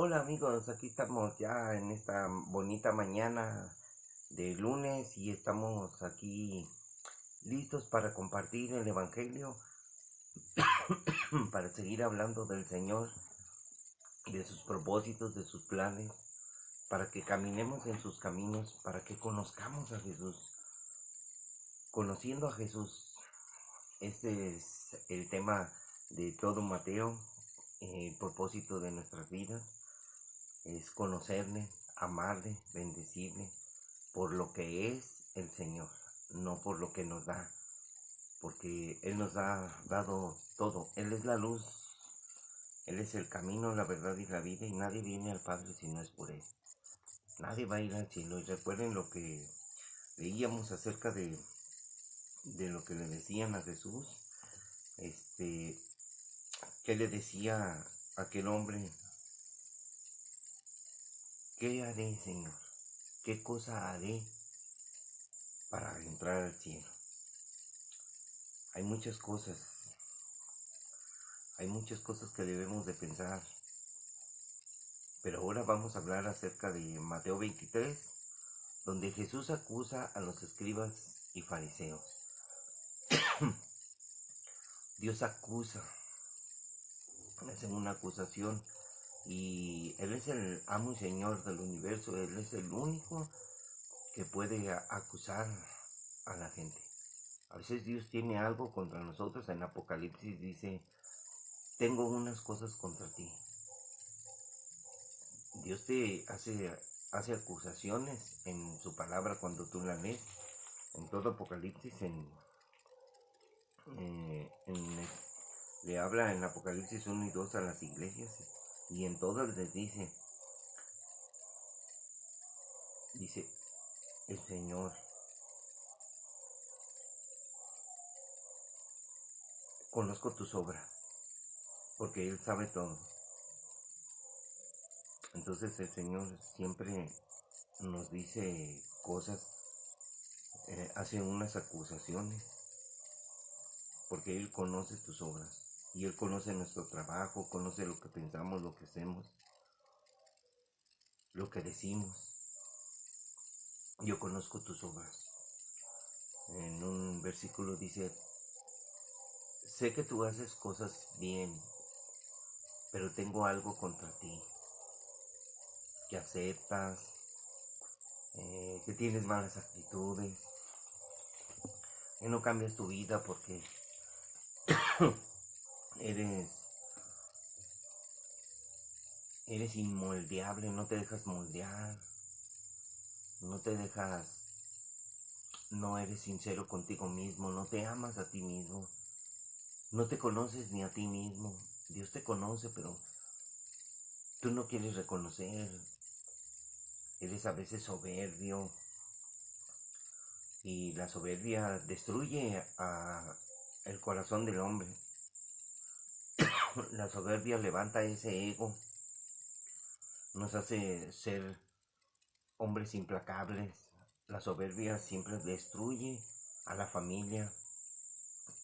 Hola amigos, aquí estamos ya en esta bonita mañana de lunes y estamos aquí listos para compartir el Evangelio, para seguir hablando del Señor, de sus propósitos, de sus planes, para que caminemos en sus caminos, para que conozcamos a Jesús. Conociendo a Jesús, este es el tema de todo Mateo, el propósito de nuestras vidas. Es conocerle, amarle, bendecirle por lo que es el Señor, no por lo que nos da, porque Él nos ha dado todo. Él es la luz, Él es el camino, la verdad y la vida, y nadie viene al Padre si no es por Él. Nadie va a ir al cielo. Y recuerden lo que leíamos acerca de lo que le decían a Jesús, este, que le decía aquel hombre: ¿qué haré, Señor? ¿Qué cosa haré para entrar al cielo? Hay muchas cosas, hay muchas cosas que debemos de pensar, pero ahora vamos a hablar acerca de Mateo 23, donde Jesús acusa a los escribas y fariseos. Dios acusa, hace una acusación, y Él es el amo y Señor del universo. Él es el único que puede acusar a la gente. A veces Dios tiene algo contra nosotros. En Apocalipsis dice: tengo unas cosas contra ti. Dios te hace acusaciones en su palabra cuando tú la lees. En todo Apocalipsis, le habla en Apocalipsis 1 y 2 a las iglesias, y en todas les dice el Señor: conozco tus obras, porque Él sabe todo. Entonces el Señor siempre nos dice cosas, hace unas acusaciones, porque Él conoce tus obras, y Él conoce nuestro trabajo, conoce lo que pensamos, lo que hacemos, lo que decimos. Yo conozco tus obras. En un versículo dice: sé que tú haces cosas bien, pero tengo algo contra ti, que aceptas, que tienes malas actitudes, que no cambias tu vida porque eres, eres inmoldeable, no te dejas moldear, no te dejas, no eres sincero contigo mismo, no te amas a ti mismo, no te conoces ni a ti mismo. Dios te conoce, pero tú no quieres reconocer. Eres a veces soberbio, y la soberbia destruye el corazón del hombre. La soberbia levanta ese ego, nos hace ser hombres implacables. La soberbia siempre destruye a la familia,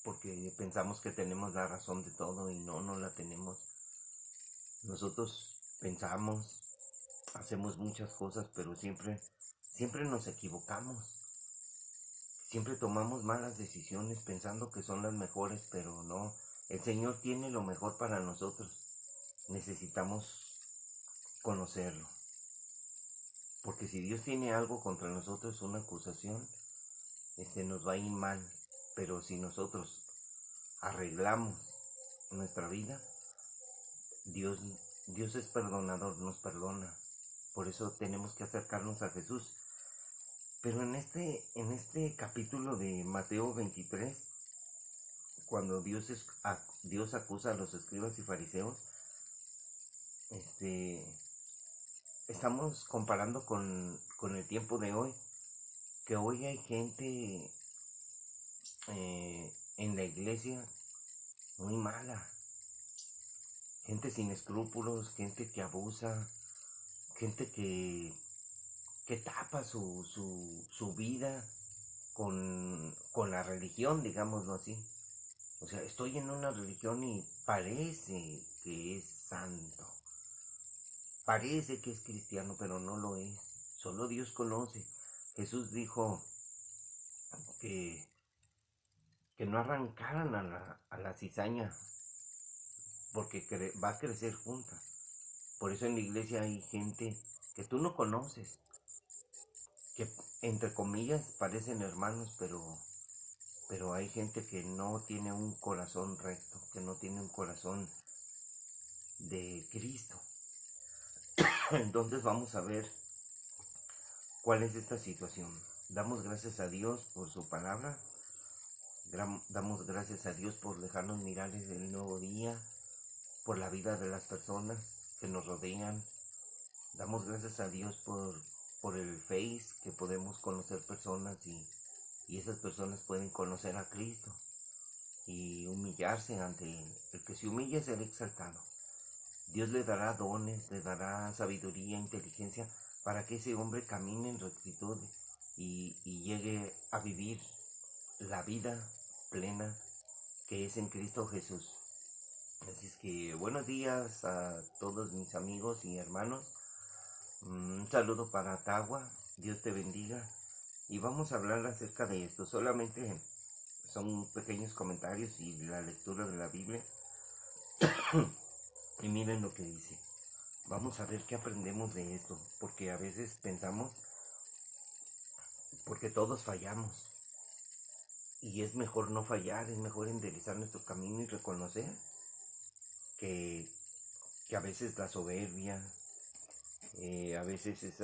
porque pensamos que tenemos la razón de todo y no la tenemos. Nosotros pensamos, hacemos muchas cosas, pero siempre nos equivocamos. Siempre tomamos malas decisiones pensando que son las mejores, pero no. El Señor tiene lo mejor para nosotros. Necesitamos conocerlo. Porque si Dios tiene algo contra nosotros, una acusación, nos va a ir mal. Pero si nosotros arreglamos nuestra vida, Dios, Dios es perdonador, nos perdona. Por eso tenemos que acercarnos a Jesús. Pero en este capítulo de Mateo 23, cuando Dios acusa a los escribas y fariseos, estamos comparando con el tiempo de hoy, que hoy hay gente en la iglesia muy mala, gente sin escrúpulos, gente que abusa, gente que tapa su vida con la religión, digámoslo así. O sea, estoy en una religión y parece que es santo, parece que es cristiano, pero no lo es. Solo Dios conoce. Jesús dijo que, que no arrancaran a la cizaña, porque va a crecer junta. Por eso en la iglesia hay gente que tú no conoces, que entre comillas parecen hermanos, pero hay gente que no tiene un corazón recto, que no tiene un corazón de Cristo. Entonces vamos a ver cuál es esta situación. Damos gracias a Dios por su palabra. Damos gracias a Dios por dejarnos mirar el nuevo día, por la vida de las personas que nos rodean. Damos gracias a Dios por el Face, que podemos conocer personas y esas personas pueden conocer a Cristo y humillarse ante Él. El que se humilla será exaltado. Dios le dará dones, le dará sabiduría, inteligencia, para que ese hombre camine en rectitud y llegue a vivir la vida plena que es en Cristo Jesús. Así es que buenos días a todos mis amigos y hermanos. Un saludo para Tagua, Dios te bendiga. Y vamos a hablar acerca de esto. Solamente son pequeños comentarios y la lectura de la Biblia. Y miren lo que dice. Vamos a ver qué aprendemos de esto, porque a veces pensamos, porque todos fallamos, y es mejor no fallar, es mejor enderezar nuestro camino y reconocer que a veces la soberbia, a veces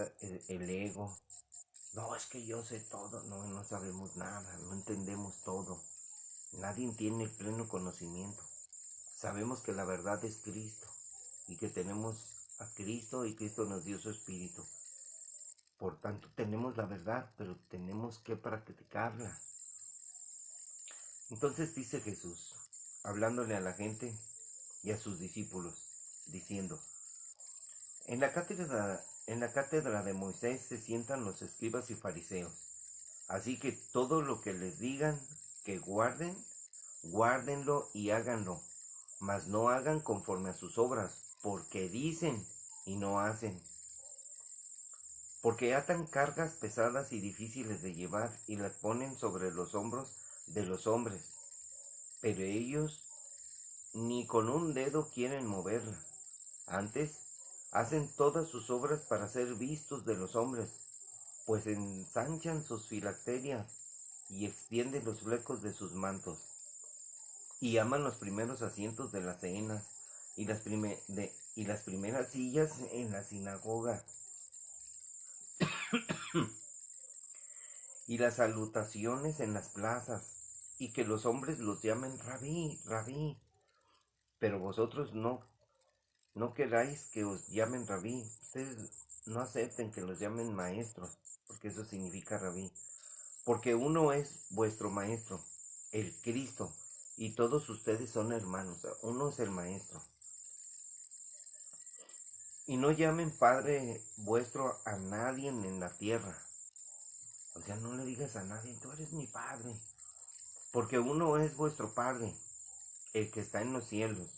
el ego, no, es que yo sé todo, no sabemos nada, no entendemos todo, nadie tiene el pleno conocimiento. Sabemos que la verdad es Cristo y que tenemos a Cristo y Cristo nos dio su Espíritu. Por tanto, tenemos la verdad, pero tenemos que practicarla. Entonces dice Jesús, hablándole a la gente y a sus discípulos, diciendo, en la cátedra de Moisés se sientan los escribas y fariseos. Así que todo lo que les digan que guarden, guárdenlo y háganlo, mas no hagan conforme a sus obras, porque dicen y no hacen. Porque atan cargas pesadas y difíciles de llevar y las ponen sobre los hombros de los hombres, pero ellos ni con un dedo quieren moverla. Antes, hacen todas sus obras para ser vistos de los hombres, pues ensanchan sus filacterias y extienden los flecos de sus mantos, y aman los primeros asientos de las cenas y las primeras sillas en la sinagoga y las salutaciones en las plazas, y que los hombres los llamen rabí, rabí. Pero vosotros no queráis que os llamen rabí. Ustedes no acepten que los llamen maestros, porque eso significa rabí. Porque uno es vuestro maestro, el Cristo, y todos ustedes son hermanos. Uno es el maestro. Y no llamen Padre vuestro a nadie en la tierra. O sea, no le digas a nadie, tú eres mi Padre. Porque uno es vuestro Padre, el que está en los cielos.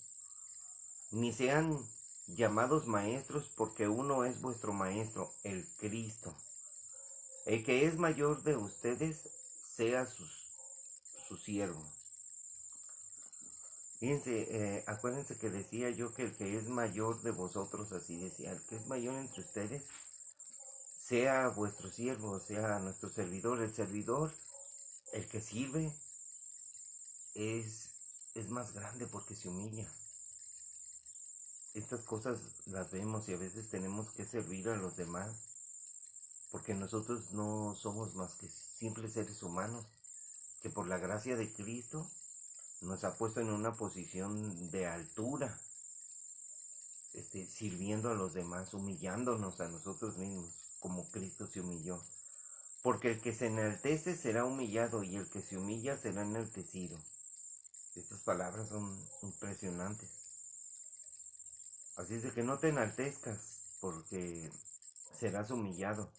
Ni sean llamados maestros, porque uno es vuestro Maestro, el Cristo. El que es mayor de ustedes, sea su siervo. Fíjense, acuérdense que decía yo que el que es mayor de vosotros, así decía, el que es mayor entre ustedes, sea vuestro siervo, sea nuestro servidor. El servidor, el que sirve, es más grande porque se humilla. Estas cosas las vemos y a veces tenemos que servir a los demás, porque nosotros no somos más que simples seres humanos, que por la gracia de Cristo nos ha puesto en una posición de altura, sirviendo a los demás, humillándonos a nosotros mismos, como Cristo se humilló. Porque el que se enaltece será humillado, y el que se humilla será enaltecido. Estas palabras son impresionantes. Así es de que no te enaltezcas, porque serás humillado.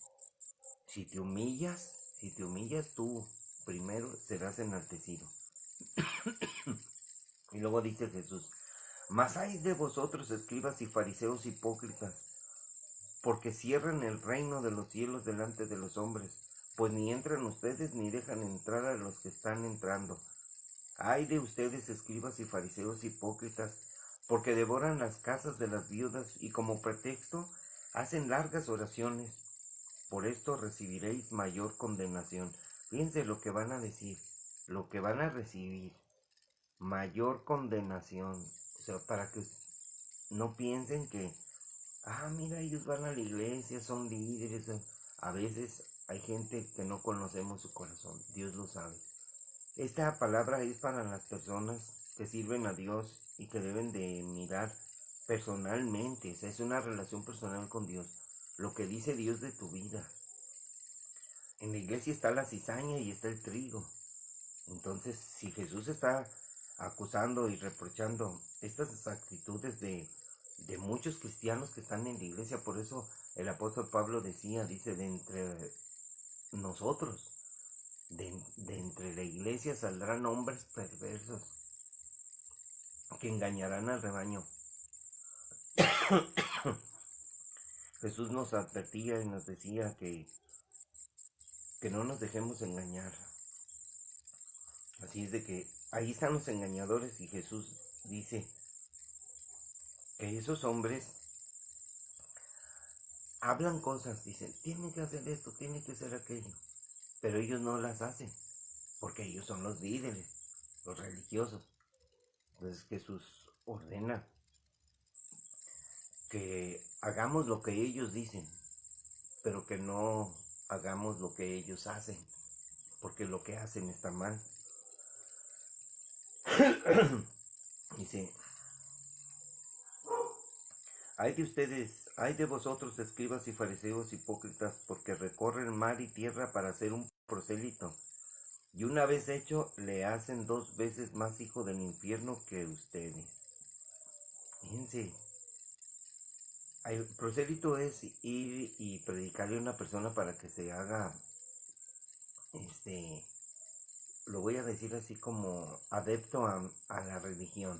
Si te humillas tú primero, serás enaltecido. Y luego dice Jesús, mas hay de vosotros, escribas y fariseos hipócritas, porque cierran el reino de los cielos delante de los hombres, pues ni entran ustedes ni dejan entrar a los que están entrando. Ay de ustedes, escribas y fariseos hipócritas, porque devoran las casas de las viudas y como pretexto hacen largas oraciones. Por esto recibiréis mayor condenación. Fíjense lo que van a decir, lo que van a recibir, mayor condenación. O sea, para que no piensen que, mira, ellos van a la iglesia, son líderes. A veces hay gente que no conocemos su corazón, Dios lo sabe. Esta palabra es para las personas que sirven a Dios y que deben de mirar personalmente, o sea, es una relación personal con Dios, lo que dice Dios de tu vida. En la iglesia está la cizaña y está el trigo. Entonces, si Jesús está acusando y reprochando estas actitudes de muchos cristianos que están en la iglesia, por eso el apóstol Pablo dice, de entre nosotros, de entre la iglesia saldrán hombres perversos que engañarán al rebaño. Jesús nos advertía y nos decía que no nos dejemos engañar. Así es de que ahí están los engañadores y Jesús dice que esos hombres hablan cosas, dicen, tienen que hacer esto, tienen que hacer aquello, pero ellos no las hacen, porque ellos son los líderes, los religiosos. Entonces Jesús ordena que hagamos lo que ellos dicen, pero que no hagamos lo que ellos hacen, porque lo que hacen está mal. Dice, ay de ustedes, ay de vosotros, escribas y fariseos hipócritas, porque recorren mar y tierra para hacer un prosélito, y una vez hecho, le hacen 2 veces más hijo del infierno que ustedes. Fíjense, el prosélito es ir y predicarle a una persona para que se haga, lo voy a decir así como adepto a la religión.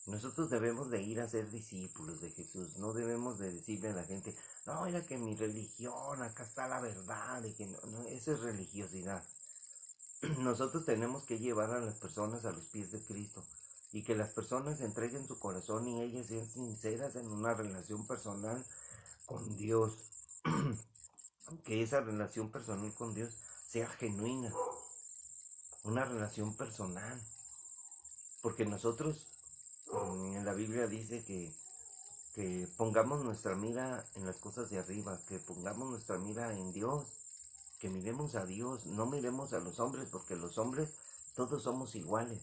Nosotros debemos de ir a ser discípulos de Jesús, no debemos de decirle a la gente, no, mira que mi religión, acá está la verdad, y que no, eso es religiosidad. Nosotros tenemos que llevar a las personas a los pies de Cristo y que las personas entreguen su corazón y ellas sean sinceras en una relación personal con Dios. Que esa relación personal con Dios sea genuina, una relación personal. Porque nosotros, en la Biblia dice que pongamos nuestra mira en las cosas de arriba, que pongamos nuestra mira en Dios, que miremos a Dios, no miremos a los hombres, porque los hombres todos somos iguales,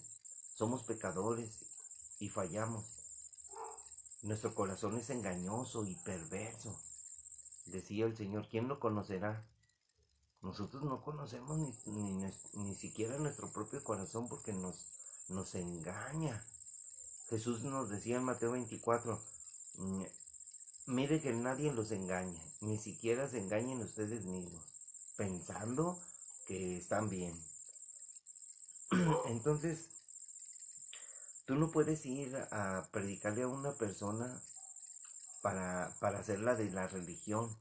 somos pecadores y fallamos. Nuestro corazón es engañoso y perverso. Decía el Señor, ¿quién lo conocerá? Nosotros no conocemos ni siquiera nuestro propio corazón porque nos engaña. Jesús nos decía en Mateo 24, mire que nadie los engañe, ni siquiera se engañen ustedes mismos, pensando que están bien. Entonces, tú no puedes ir a predicarle a una persona para hacerla de la religión.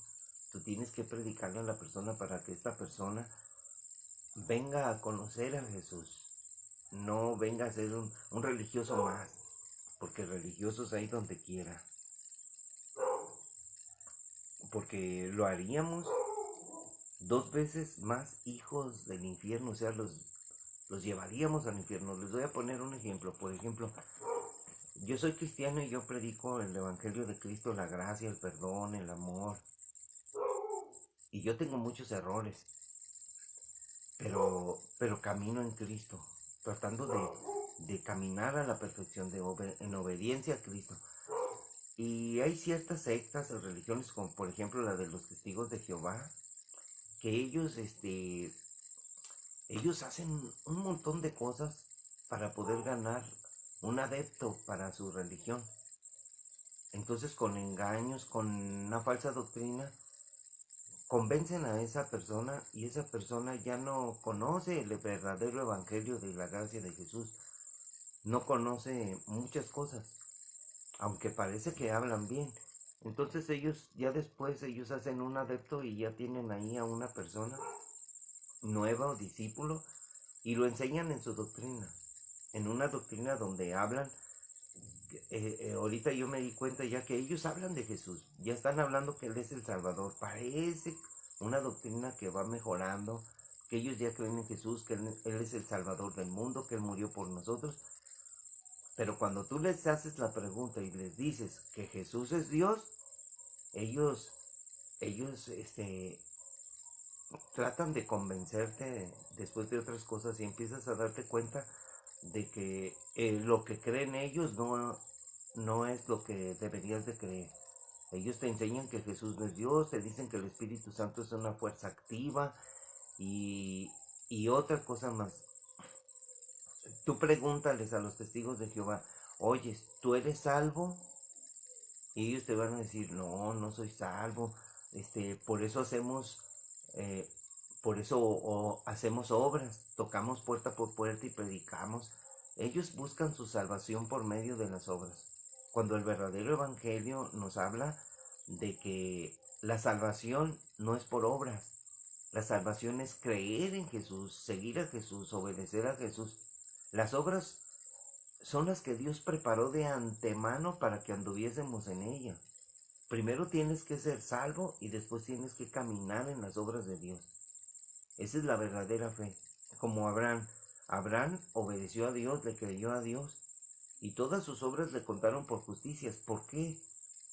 Tú tienes que predicarle a la persona para que esta persona venga a conocer a Jesús. No venga a ser un religioso más, porque religiosos hay donde quiera. Porque lo haríamos 2 veces más hijos del infierno, o sea, los llevaríamos al infierno. Les voy a poner un ejemplo. Por ejemplo, yo soy cristiano y yo predico el Evangelio de Cristo, la gracia, el perdón, el amor. Y yo tengo muchos errores, pero camino en Cristo, tratando de caminar a la perfección, en obediencia a Cristo. Y hay ciertas sectas o religiones, como por ejemplo la de los testigos de Jehová, que ellos hacen un montón de cosas para poder ganar un adepto para su religión. Entonces, con engaños, con una falsa doctrina, convencen a esa persona y esa persona ya no conoce el verdadero evangelio de la gracia de Jesús. No conoce muchas cosas, aunque parece que hablan bien. Entonces ellos, ya después ellos hacen un adepto y ya tienen ahí a una persona nueva o discípulo y lo enseñan en su doctrina, en una doctrina donde hablan. Ahorita yo me di cuenta ya que ellos hablan de Jesús, ya están hablando que Él es el Salvador. Parece una doctrina que va mejorando, que ellos ya creen en Jesús, que Él es el Salvador del mundo, que Él murió por nosotros. Pero cuando tú les haces la pregunta y les dices que Jesús es Dios, ellos, ellos tratan de convencerte después de otras cosas y empiezas a darte cuenta de que lo que creen ellos no es lo que deberías de creer. Ellos te enseñan que Jesús no es Dios, te dicen que el Espíritu Santo es una fuerza activa y, y otra cosa más. Tú pregúntales a los testigos de Jehová, oye, ¿tú eres salvo? Y ellos te van a decir, no, no soy salvo. Por eso hacemos, eh, hacemos obras, tocamos puerta por puerta y predicamos. Ellos buscan su salvación por medio de las obras. Cuando el verdadero evangelio nos habla de que la salvación no es por obras, la salvación es creer en Jesús, seguir a Jesús, obedecer a Jesús. Las obras son las que Dios preparó de antemano para que anduviésemos en ella. Primero tienes que ser salvo y después tienes que caminar en las obras de Dios. Esa es la verdadera fe. Como Abraham. Abraham obedeció a Dios, le creyó a Dios y todas sus obras le contaron por justicias. ¿Por qué?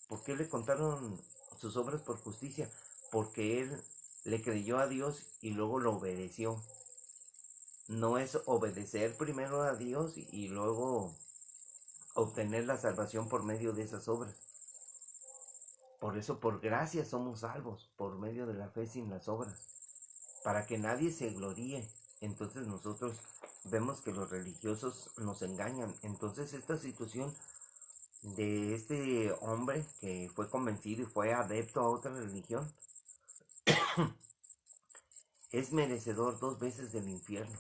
¿Por qué le contaron sus obras por justicia? Porque él le creyó a Dios y luego lo obedeció. No es obedecer primero a Dios y luego obtener la salvación por medio de esas obras. Por eso, por gracia somos salvos, por medio de la fe sin las obras, para que nadie se gloríe. Entonces nosotros vemos que los religiosos nos engañan. Entonces esta situación de este hombre que fue convencido y fue adepto a otra religión, es merecedor 2 veces del infierno.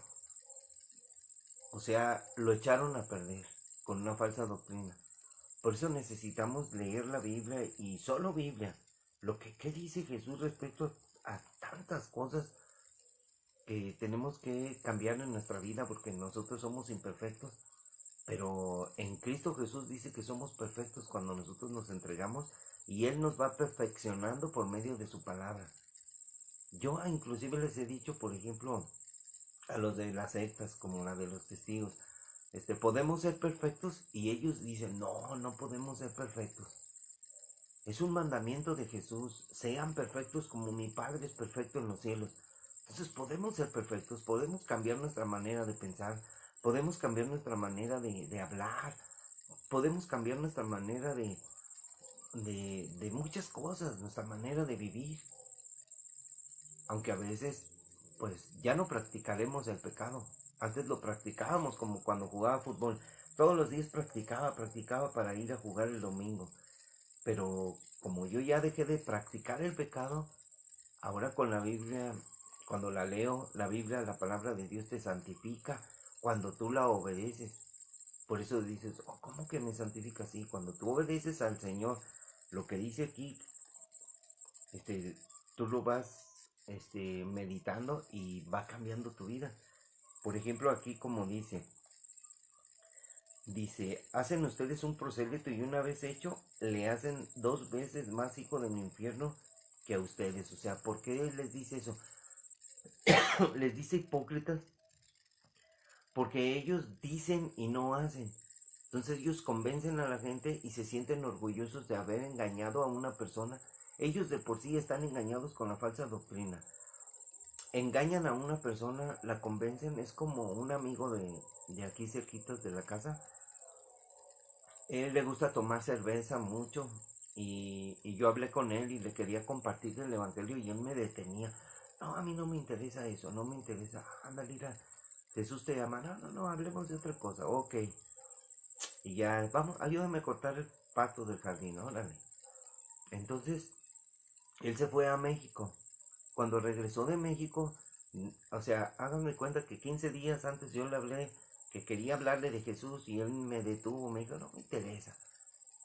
O sea, lo echaron a perder con una falsa doctrina. Por eso necesitamos leer la Biblia y solo Biblia. ¿Qué dice Jesús respecto a tantas cosas que tenemos que cambiar en nuestra vida porque nosotros somos imperfectos? Pero en Cristo Jesús dice que somos perfectos cuando nosotros nos entregamos y Él nos va perfeccionando por medio de su palabra. Yo inclusive les he dicho, por ejemplo, a los de las sectas como la de los testigos, podemos ser perfectos y ellos dicen, no, no podemos ser perfectos. Es un mandamiento de Jesús, sean perfectos como mi Padre es perfecto en los cielos. Entonces podemos ser perfectos, podemos cambiar nuestra manera de pensar, podemos cambiar nuestra manera de hablar, podemos cambiar nuestra manera de muchas cosas, nuestra manera de vivir. Aunque a veces, pues ya no practicaremos el pecado. Antes lo practicábamos como cuando jugaba fútbol. Todos los días practicaba para ir a jugar el domingo. Pero como yo ya dejé de practicar el pecado, ahora con la Biblia, cuando la leo, la Biblia, la palabra de Dios te santifica cuando tú la obedeces. Por eso dices, oh, ¿cómo que me santifica así? Cuando tú obedeces al Señor, lo que dice aquí, tú lo vas meditando y va cambiando tu vida. Por ejemplo, aquí como dice, hacen ustedes un prosélito y una vez hecho, le hacen 2 veces más hijo del infierno que a ustedes. O sea, ¿por qué les dice eso? Les dice hipócritas porque ellos dicen y no hacen. Entonces ellos convencen a la gente y se sienten orgullosos de haber engañado a una persona. Ellos de por sí están engañados con la falsa doctrina. Engañan a una persona, la convencen, es como un amigo de aquí cerquitos de la casa. Él le gusta tomar cerveza mucho y yo hablé con él y le quería compartir el evangelio y él me detenía. No, a mí no me interesa eso, no me interesa. Ándale, mira, Jesús te llama. No, hablemos de otra cosa. Ok. Y ya, vamos, ayúdame a cortar el pasto del jardín, órale. Entonces, él se fue a México. Cuando regresó de México, o sea, háganme cuenta que 15 días antes yo le hablé que quería hablarle de Jesús y él me detuvo, me dijo, no me interesa.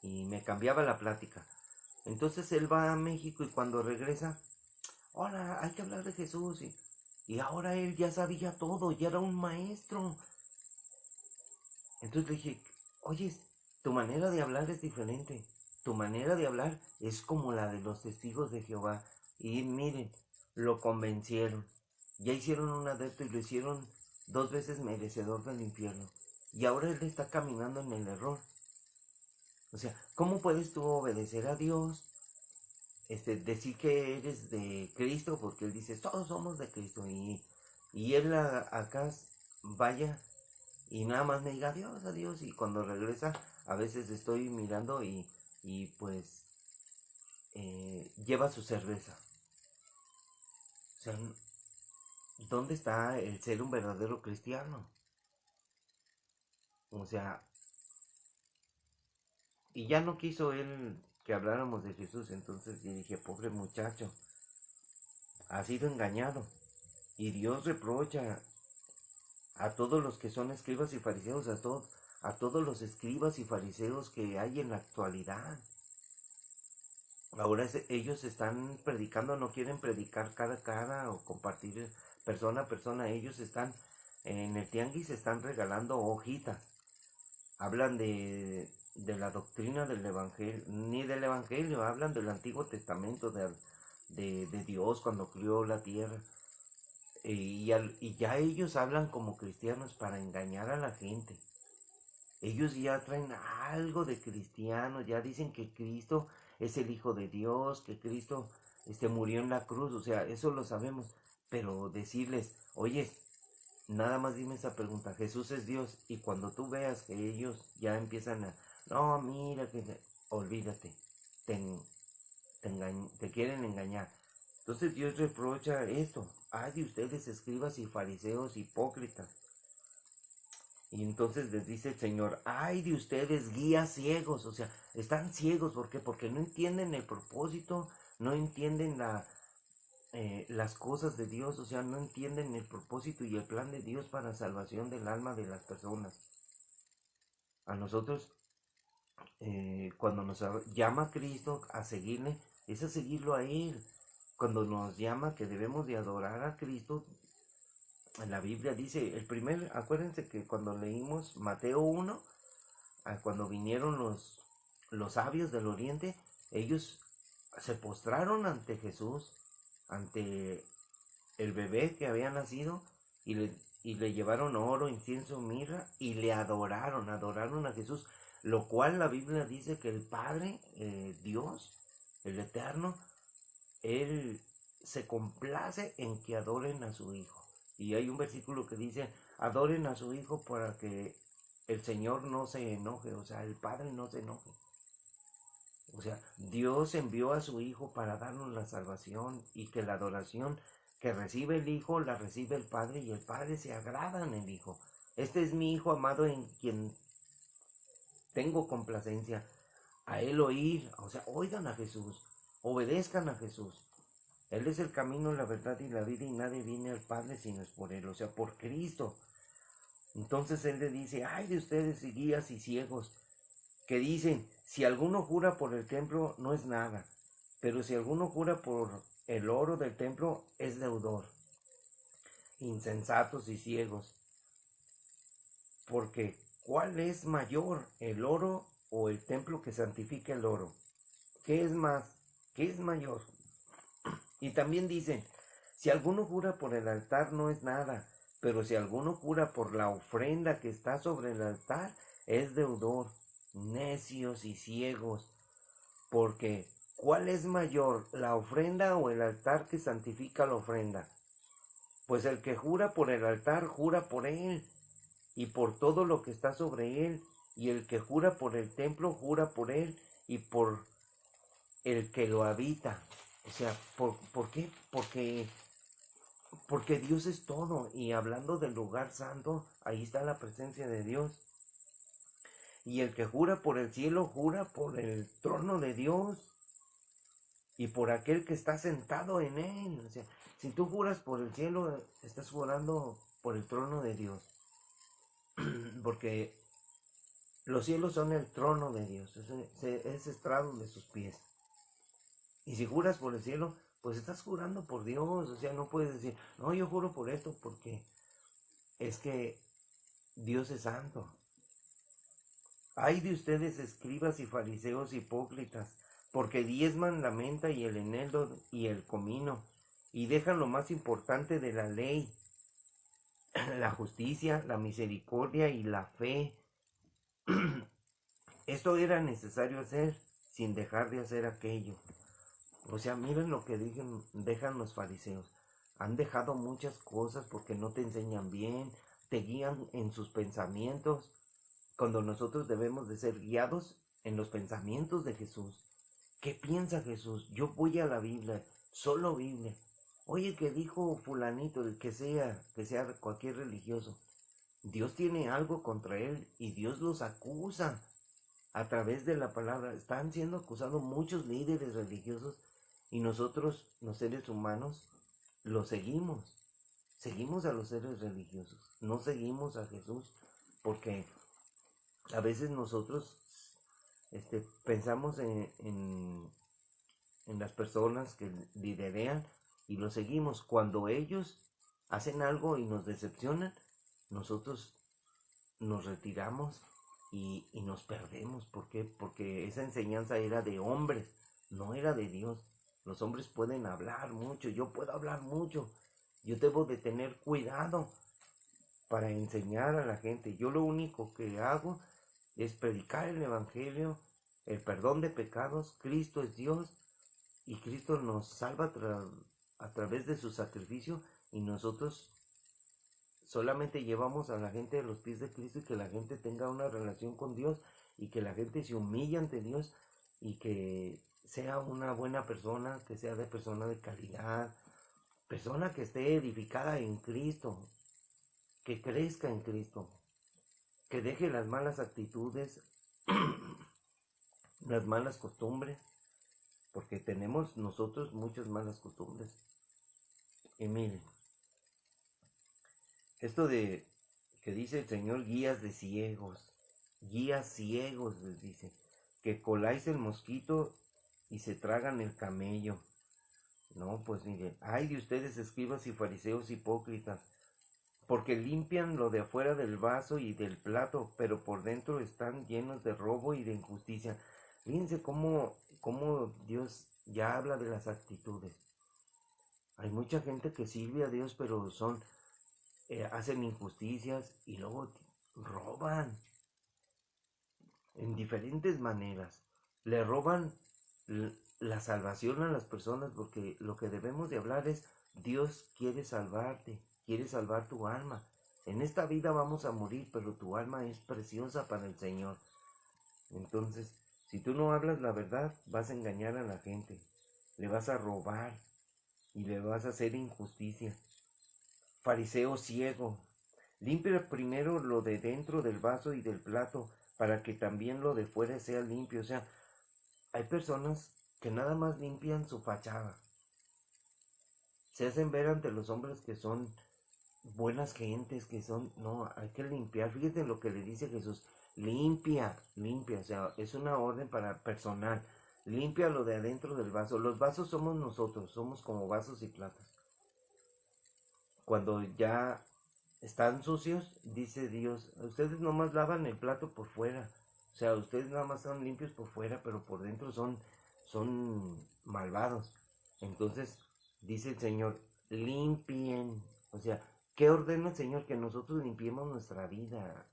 Y me cambiaba la plática. Entonces él va a México y cuando regresa, ahora hay que hablar de Jesús. Y ahora él ya sabía todo, ya era un maestro. Entonces le dije, oye, tu manera de hablar es diferente. Tu manera de hablar es como la de los testigos de Jehová. Y miren, lo convencieron. Ya hicieron un adepto y lo hicieron 2 veces merecedor del infierno. Y ahora él está caminando en el error. O sea, ¿cómo puedes tú obedecer a Dios? Decir que eres de Cristo, porque él dice, todos somos de Cristo. Y él acá vaya y nada más me diga adiós, adiós. Y cuando regresa, a veces estoy mirando y pues lleva su cerveza. O sea, ¿dónde está el ser un verdadero cristiano? O sea, y ya no quiso él que habláramos de Jesús. Entonces yo dije, pobre muchacho, ha sido engañado. Y Dios reprocha a todos los que son escribas y fariseos, a todos los escribas y fariseos que hay en la actualidad. Ahora ellos están predicando, no quieren predicar cara a cara o compartir persona a persona. Ellos están en el tianguis, están regalando hojitas. Hablan de la doctrina del evangelio, ni del evangelio, hablan del Antiguo Testamento, de Dios cuando crió la tierra. Y ya ellos hablan como cristianos para engañar a la gente. Ellos ya traen algo de cristiano, ya dicen que Cristo es el Hijo de Dios, que Cristo murió en la cruz, o sea, eso lo sabemos. Pero decirles, oye, nada más dime esa pregunta, Jesús es Dios, y cuando tú veas que ellos ya empiezan no, mira, olvídate, te, te quieren engañar. Entonces Dios reprocha esto, ay de ustedes escribas y fariseos hipócritas. Y entonces les dice el Señor, ay de ustedes guías ciegos, o sea, están ciegos, ¿por qué? Porque no entienden el propósito, no entienden las cosas de Dios, o sea, no entienden el propósito y el plan de Dios para la salvación del alma de las personas. A nosotros, cuando nos llama Cristo a seguirle, es a seguirlo a Él. Cuando nos llama que debemos de adorar a Cristo, en la Biblia dice, acuérdense que cuando leímos Mateo 1, cuando vinieron los sabios del oriente, ellos se postraron ante Jesús, ante el bebé que había nacido, y le llevaron oro, incienso, mirra, y le adoraron a Jesús, lo cual la Biblia dice que el Padre, Dios, el Eterno, Él se complace en que adoren a su Hijo. Y hay un versículo que dice, adoren a su Hijo para que el Señor no se enoje, o sea, el Padre no se enoje. O sea, Dios envió a su Hijo para darnos la salvación y que la adoración que recibe el Hijo la recibe el Padre y el Padre se agrada en el Hijo. Este es mi Hijo amado en quien tengo complacencia. A Él oír, o sea, oigan a Jesús, obedezcan a Jesús. Él es el camino, la verdad y la vida y nadie viene al Padre sino es por Él, o sea, por Cristo. Entonces Él le dice, ay de ustedes y guías y ciegos, que dicen, si alguno jura por el templo no es nada, pero si alguno jura por el oro del templo es deudor. Insensatos y ciegos, porque ¿cuál es mayor, el oro o el templo que santifica el oro? ¿Qué es más? ¿Qué es mayor? Y también dicen, si alguno jura por el altar no es nada, pero si alguno jura por la ofrenda que está sobre el altar, es deudor. Necios y ciegos, porque ¿cuál es mayor, la ofrenda o el altar que santifica la ofrenda? Pues el que jura por el altar, jura por él, y por todo lo que está sobre él, y el que jura por el templo, jura por él, y por el que lo habita. O sea, ¿por qué? Porque Dios es todo, y hablando del lugar santo, ahí está la presencia de Dios. Y el que jura por el cielo, jura por el trono de Dios y por aquel que está sentado en él. O sea, si tú juras por el cielo, estás jurando por el trono de Dios. Porque los cielos son el trono de Dios, es estrado de sus pies. Y si juras por el cielo, pues estás jurando por Dios. O sea, no puedes decir, no, yo juro por esto porque es que Dios es santo. Ay de ustedes, escribas y fariseos hipócritas, porque diezman la menta y el eneldo y el comino, y dejan lo más importante de la ley, la justicia, la misericordia y la fe. Esto era necesario hacer sin dejar de hacer aquello. O sea, miren lo que dejan los fariseos. Han dejado muchas cosas porque no te enseñan bien, te guían en sus pensamientos, cuando nosotros debemos de ser guiados en los pensamientos de Jesús. ¿Qué piensa Jesús? Yo voy a la Biblia, solo Biblia. Oye, que dijo fulanito, el que sea cualquier religioso. Dios tiene algo contra él y Dios los acusa a través de la palabra. Están siendo acusados muchos líderes religiosos y nosotros, los seres humanos, los seguimos. Seguimos a los seres religiosos, no seguimos a Jesús, porque a veces nosotros pensamos en las personas que liderean y los seguimos. Cuando ellos hacen algo y nos decepcionan, nosotros nos retiramos y nos perdemos. ¿Por qué? Porque esa enseñanza era de hombres, no era de Dios. Los hombres pueden hablar mucho, yo puedo hablar mucho. Yo debo de tener cuidado para enseñar a la gente. Yo lo único que hago es predicar el Evangelio, el perdón de pecados. Cristo es Dios y Cristo nos salva a través de su sacrificio, y nosotros solamente llevamos a la gente a los pies de Cristo, y que la gente tenga una relación con Dios y que la gente se humille ante Dios y que sea una buena persona, que sea de persona de calidad, persona que esté edificada en Cristo, que crezca en Cristo, que deje las malas actitudes, las malas costumbres, porque tenemos nosotros muchas malas costumbres. Y miren, esto de que dice el Señor, guías ciegos, les dice, que coláis el mosquito y se tragan el camello. No, pues miren, ay de ustedes, escribas y fariseos hipócritas, porque limpian lo de afuera del vaso y del plato, pero por dentro están llenos de robo y de injusticia. Fíjense cómo Dios ya habla de las actitudes. Hay mucha gente que sirve a Dios, pero hacen injusticias y luego roban en diferentes maneras. Le roban la salvación a las personas, porque lo que debemos de hablar es: Dios quiere salvarte, quiere salvar tu alma. En esta vida vamos a morir, pero tu alma es preciosa para el Señor. Entonces, si tú no hablas la verdad, vas a engañar a la gente, le vas a robar y le vas a hacer injusticia. Fariseo ciego, limpia primero lo de dentro del vaso y del plato, para que también lo de fuera sea limpio. O sea, hay personas que nada más limpian su fachada. Se hacen ver ante los hombres que son buenas gentes, que son... No, hay que limpiar. Fíjate lo que le dice Jesús. Limpia, limpia. O sea, es una orden para personal. Limpia lo de adentro del vaso. Los vasos somos nosotros, somos como vasos y platos. Cuando ya están sucios, dice Dios, ustedes nomás lavan el plato por fuera. O sea, ustedes nada más están limpios por fuera, pero por dentro son malvados. Entonces, dice el Señor, limpien. O sea, ¿qué ordena el Señor? Que nosotros limpiemos nuestra vida.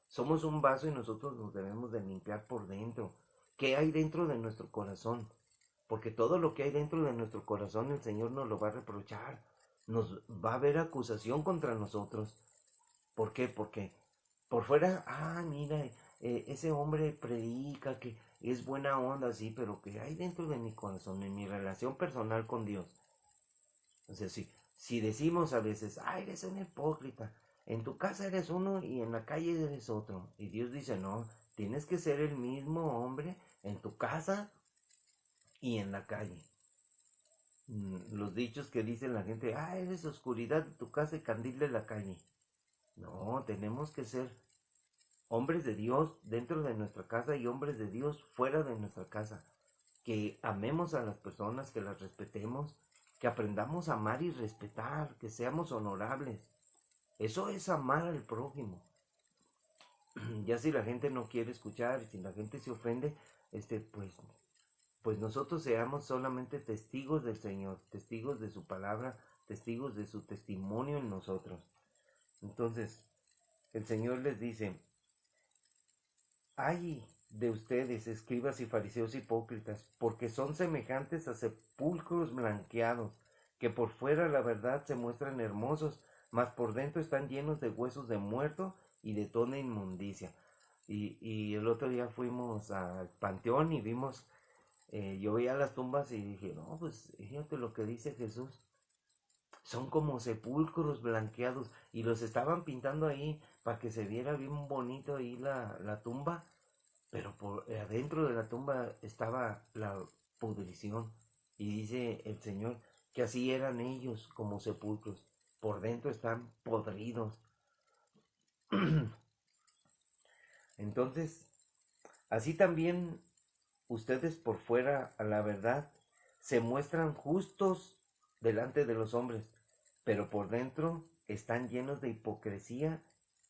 Somos un vaso y nosotros nos debemos de limpiar por dentro. ¿Qué hay dentro de nuestro corazón? Porque todo lo que hay dentro de nuestro corazón el Señor nos lo va a reprochar. Nos va a haber acusación contra nosotros. ¿Por qué? Porque por fuera, mira, ese hombre predica que es buena onda, sí, pero que hay dentro de mi corazón, en mi relación personal con Dios. O sea, si decimos a veces, eres un hipócrita, en tu casa eres uno y en la calle eres otro. Y Dios dice, no, tienes que ser el mismo hombre en tu casa y en la calle. Los dichos que dice la gente, eres oscuridad de tu casa y candil de la calle. No, tenemos que ser hombres de Dios dentro de nuestra casa y hombres de Dios fuera de nuestra casa. que amemos a las personas, que las respetemos, que aprendamos a amar y respetar, que seamos honorables. Eso es amar al prójimo. Ya si la gente no quiere escuchar, si la gente se ofende, pues nosotros seamos solamente testigos del Señor, testigos de su palabra, testigos de su testimonio en nosotros. Entonces, el Señor les dice: ay de ustedes, escribas y fariseos hipócritas, porque son semejantes a sepulcros blanqueados, que por fuera la verdad se muestran hermosos, mas por dentro están llenos de huesos de muerto y de toda inmundicia. Y el otro día fuimos al panteón y vimos, yo veía las tumbas y dije, no, pues fíjate lo que dice Jesús. Son como sepulcros blanqueados y los estaban pintando ahí para que se viera bien bonito ahí la tumba, pero por adentro de la tumba estaba la pudrición. Y dice el Señor que así eran ellos, como sepulcros. Por dentro están podridos. Entonces, así también ustedes por fuera, a la verdad, se muestran justos delante de los hombres, pero por dentro están llenos de hipocresía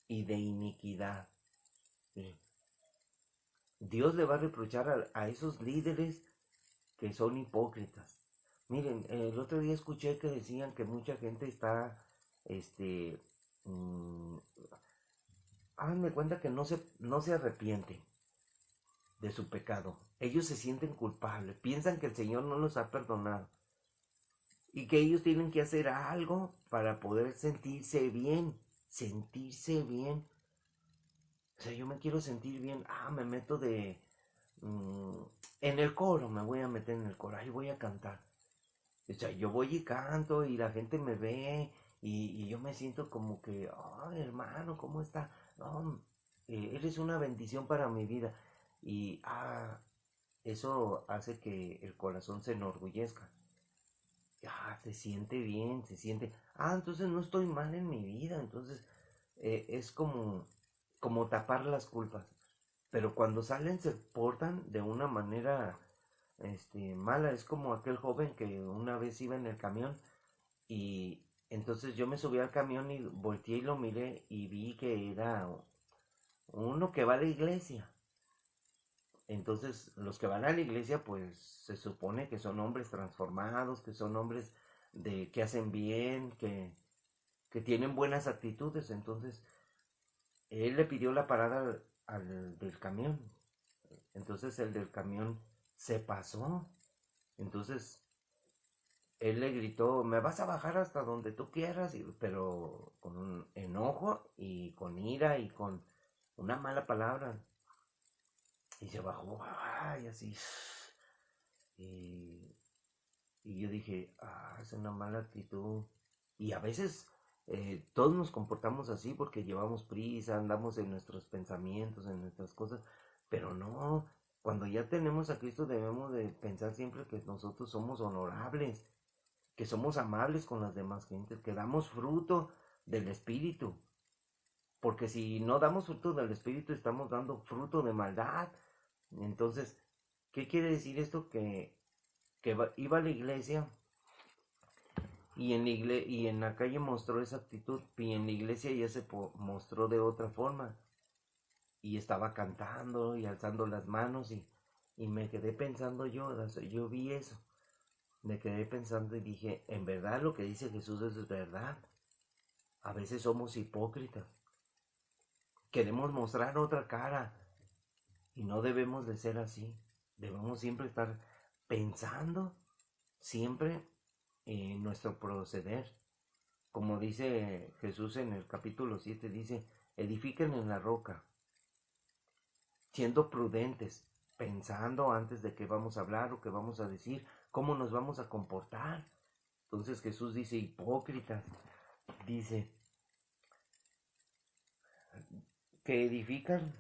y de iniquidad. Dios le va a reprochar a esos líderes que son hipócritas. Miren, el otro día escuché que decían que mucha gente está, este, mmm, háganme cuenta que no se arrepiente de su pecado. Ellos se sienten culpables, piensan que el Señor no los ha perdonado y que ellos tienen que hacer algo para poder sentirse bien, sentirse bien. O sea, yo me quiero sentir bien, me meto en el coro, me voy a meter en el coro, ahí voy a cantar. O sea, yo voy y canto y la gente me ve y yo me siento como que, hermano, ¿cómo está? No, eres una bendición para mi vida. Y eso hace que el corazón se enorgullezca. Se siente bien, se siente, entonces no estoy mal en mi vida. Entonces es como tapar las culpas. Pero cuando salen se portan de una manera mala. Es como aquel joven que una vez iba en el camión y entonces yo me subí al camión y volteé y lo miré y vi que era uno que va a la iglesia. Entonces los que van a la iglesia pues se supone que son hombres transformados, que son hombres que hacen bien, que tienen buenas actitudes. Entonces él le pidió la parada al del camión. Entonces el del camión se pasó. Entonces él le gritó: me vas a bajar hasta donde tú quieras, pero con un enojo y con ira y con una mala palabra. Y se bajó, y así. Y, y yo dije, es una mala actitud. Y a veces todos nos comportamos así porque llevamos prisa, andamos en nuestros pensamientos, en nuestras cosas. Pero no, cuando ya tenemos a Cristo debemos de pensar siempre que nosotros somos honorables, que somos amables con las demás gentes, que damos fruto del Espíritu. Porque si no damos fruto del Espíritu, estamos dando fruto de maldad. Entonces, ¿qué quiere decir esto? Que iba a la iglesia y en la calle mostró esa actitud, y en la iglesia ya se mostró de otra forma. Y estaba cantando y alzando las manos y me quedé pensando yo vi eso. Me quedé pensando y dije, en verdad lo que dice Jesús es verdad. A veces somos hipócritas. Queremos mostrar otra cara y no debemos de ser así. Debemos siempre estar pensando siempre en nuestro proceder. Como dice Jesús en el capítulo 7, dice, edifiquen en la roca, siendo prudentes, pensando antes de qué vamos a hablar o qué vamos a decir, cómo nos vamos a comportar. Entonces Jesús dice, hipócritas, dice, que edifican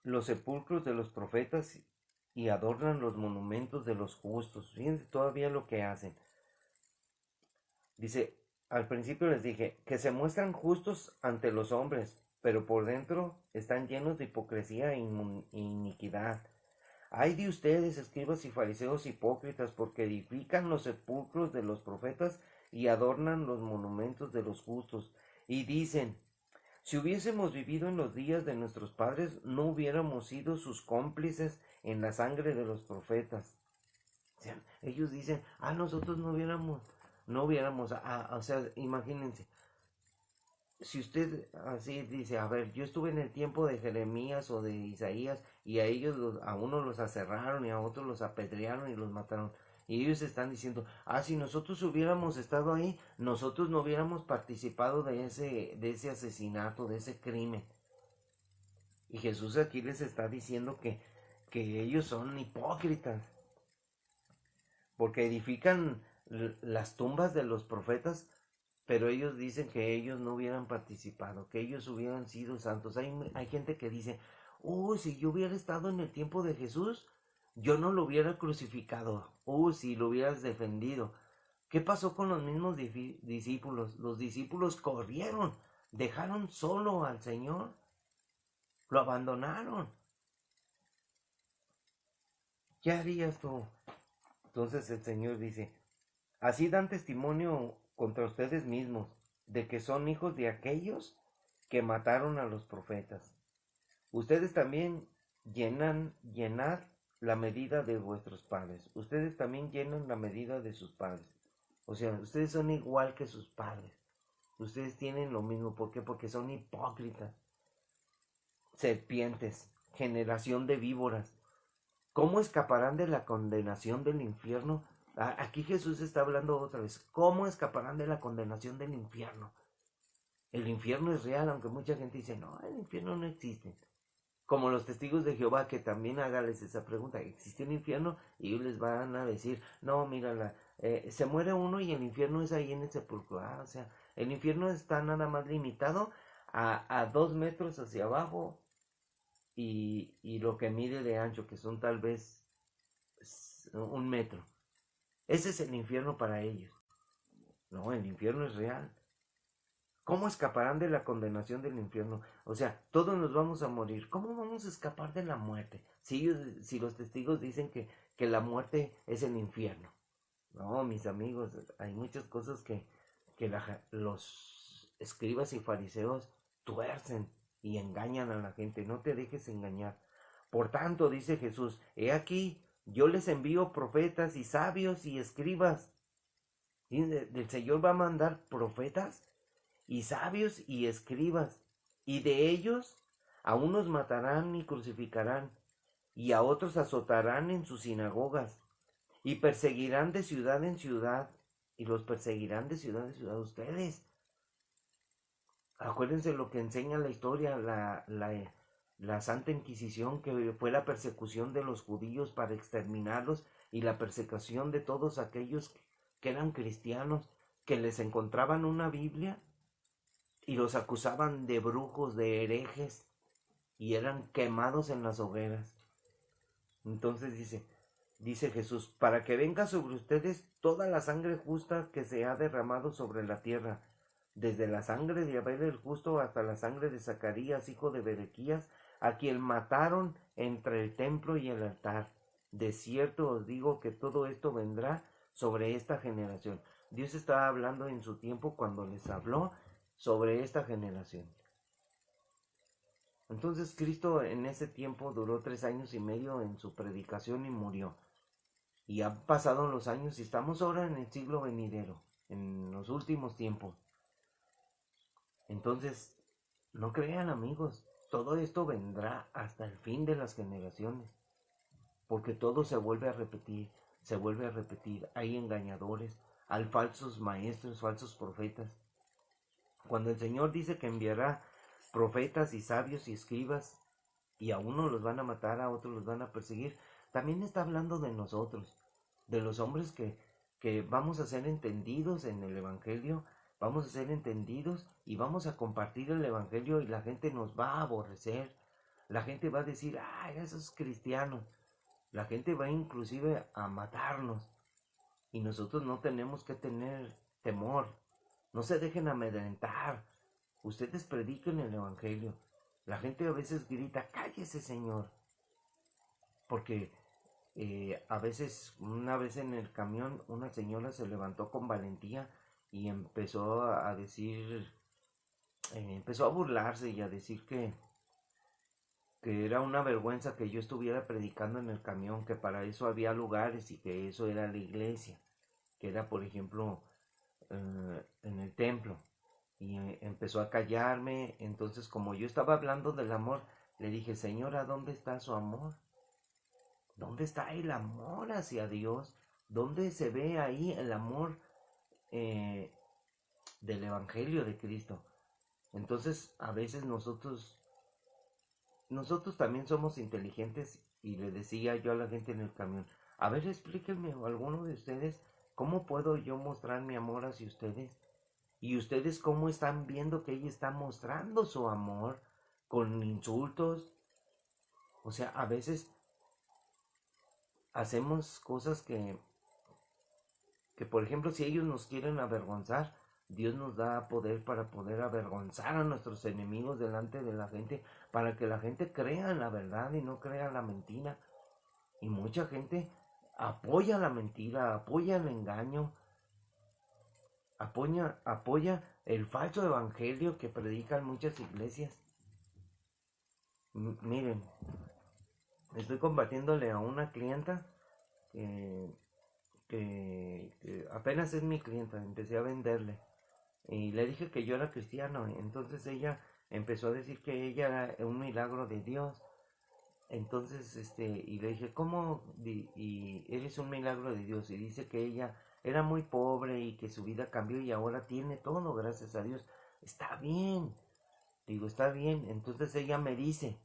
los sepulcros de los profetas y adornan los monumentos de los justos. Fíjense todavía lo que hacen. Dice, al principio les dije, que se muestran justos ante los hombres, pero por dentro están llenos de hipocresía e iniquidad. Ay de ustedes, escribas y fariseos hipócritas, porque edifican los sepulcros de los profetas y adornan los monumentos de los justos. Y dicen, si hubiésemos vivido en los días de nuestros padres, no hubiéramos sido sus cómplices en la sangre de los profetas. O sea, ellos dicen, nosotros no hubiéramos, o sea, imagínense, si usted así dice, a ver, yo estuve en el tiempo de Jeremías o de Isaías y a ellos, a unos los aserraron y a otros los apedrearon y los mataron. Y ellos están diciendo, si nosotros hubiéramos estado ahí, nosotros no hubiéramos participado de ese asesinato, de ese crimen. Y Jesús aquí les está diciendo que ellos son hipócritas, porque edifican las tumbas de los profetas, pero ellos dicen que ellos no hubieran participado, que ellos hubieran sido santos. Hay gente que dice, si yo hubiera estado en el tiempo de Jesús, yo no lo hubiera crucificado. Si lo hubieras defendido. ¿Qué pasó con los mismos discípulos? Los discípulos corrieron, dejaron solo al Señor, lo abandonaron. ¿Qué harías tú? Entonces el Señor dice, así dan testimonio contra ustedes mismos de que son hijos de aquellos que mataron a los profetas. Ustedes también llenad la medida de vuestros padres. Ustedes también llenan la medida de sus padres. O sea, ustedes son igual que sus padres. Ustedes tienen lo mismo. ¿Por qué? Porque son hipócritas. Serpientes, generación de víboras. ¿Cómo escaparán de la condenación del infierno? Aquí Jesús está hablando otra vez. ¿Cómo escaparán de la condenación del infierno? El infierno es real, aunque mucha gente dice, no, el infierno no existe. Como los testigos de Jehová, que también hágales esa pregunta, ¿existe un infierno? Y ellos les van a decir, no, mira, se muere uno y el infierno es ahí en el sepulcro. O sea, el infierno está nada más limitado a 2 metros hacia abajo y lo que mide de ancho, que son tal vez 1 metro. Ese es el infierno para ellos. No, el infierno es real. ¿Cómo escaparán de la condenación del infierno? O sea, todos nos vamos a morir. ¿Cómo vamos a escapar de la muerte? Si los testigos dicen que la muerte es el infierno. No, mis amigos, hay muchas cosas que los escribas y fariseos tuercen y engañan a la gente. No te dejes engañar. Por tanto, dice Jesús, he aquí, yo les envío profetas y sabios y escribas. Y el Señor va a mandar profetas y sabios y escribas, y de ellos a unos matarán y crucificarán, y a otros azotarán en sus sinagogas, y perseguirán de ciudad en ciudad, y los perseguirán de ciudad en ciudad ustedes. Acuérdense lo que enseña la historia, la Santa Inquisición, que fue la persecución de los judíos para exterminarlos, y la persecución de todos aquellos que eran cristianos, que les encontraban una Biblia y los acusaban de brujos, de herejes, y eran quemados en las hogueras. Entonces dice Jesús, para que venga sobre ustedes toda la sangre justa que se ha derramado sobre la tierra, desde la sangre de Abel el justo hasta la sangre de Zacarías, hijo de Berequías, a quien mataron entre el templo y el altar. De cierto os digo que todo esto vendrá sobre esta generación. Dios estaba hablando en su tiempo cuando les habló sobre esta generación. Entonces Cristo en ese tiempo duró 3 años y medio en su predicación y murió. Y han pasado los años y estamos ahora en el siglo venidero, en los últimos tiempos. Entonces, no crean, amigos, todo esto vendrá hasta el fin de las generaciones, porque todo se vuelve a repetir, se vuelve a repetir. Hay engañadores, hay falsos maestros, falsos profetas. Cuando el Señor dice que enviará profetas y sabios y escribas, y a unos los van a matar, a otros los van a perseguir, también está hablando de nosotros, de los hombres que vamos a ser entendidos en el Evangelio, vamos a ser entendidos y vamos a compartir el Evangelio, y la gente nos va a aborrecer, la gente va a decir, esos cristianos, la gente va inclusive a matarnos, y nosotros no tenemos que tener temor. No se dejen amedrentar. Ustedes prediquen el Evangelio. La gente a veces grita, cállese, Señor, porque A veces, una vez en el camión, una señora se levantó con valentía y empezó a decir, empezó a burlarse y a decir que era una vergüenza que yo estuviera predicando en el camión, que para eso había lugares y que eso era la iglesia, que era, por ejemplo, en el templo. Y empezó a callarme. Entonces, como yo estaba hablando del amor, le dije: Señora, ¿dónde está su amor? ¿Dónde está el amor hacia Dios? ¿Dónde se ve ahí el amor eh, del Evangelio de Cristo? Entonces, a veces nosotros también somos inteligentes, y le decía yo a la gente en el camión: a ver, explíquenme, o alguno de ustedes, ¿cómo puedo yo mostrar mi amor hacia ustedes? Y ustedes, ¿cómo están viendo que ella está mostrando su amor con insultos? O sea, a veces hacemos cosas que, por ejemplo, si ellos nos quieren avergonzar, Dios nos da poder para poder avergonzar a nuestros enemigos delante de la gente, para que la gente crea en la verdad y no crea en la mentira. Y mucha gente apoya la mentira, apoya el engaño, apoya el falso evangelio que predican muchas iglesias. Miren, estoy combatiéndole a una clienta que, que apenas es mi clienta. Empecé a venderle y le dije que yo era cristiano. Entonces ella empezó a decir que ella era un milagro de Dios. Entonces, y le dije: ¿cómo? Y eres un milagro de Dios. Y dice que ella era muy pobre y que su vida cambió y ahora tiene todo, gracias a Dios. Está bien. Digo: está bien. Entonces ella me dice: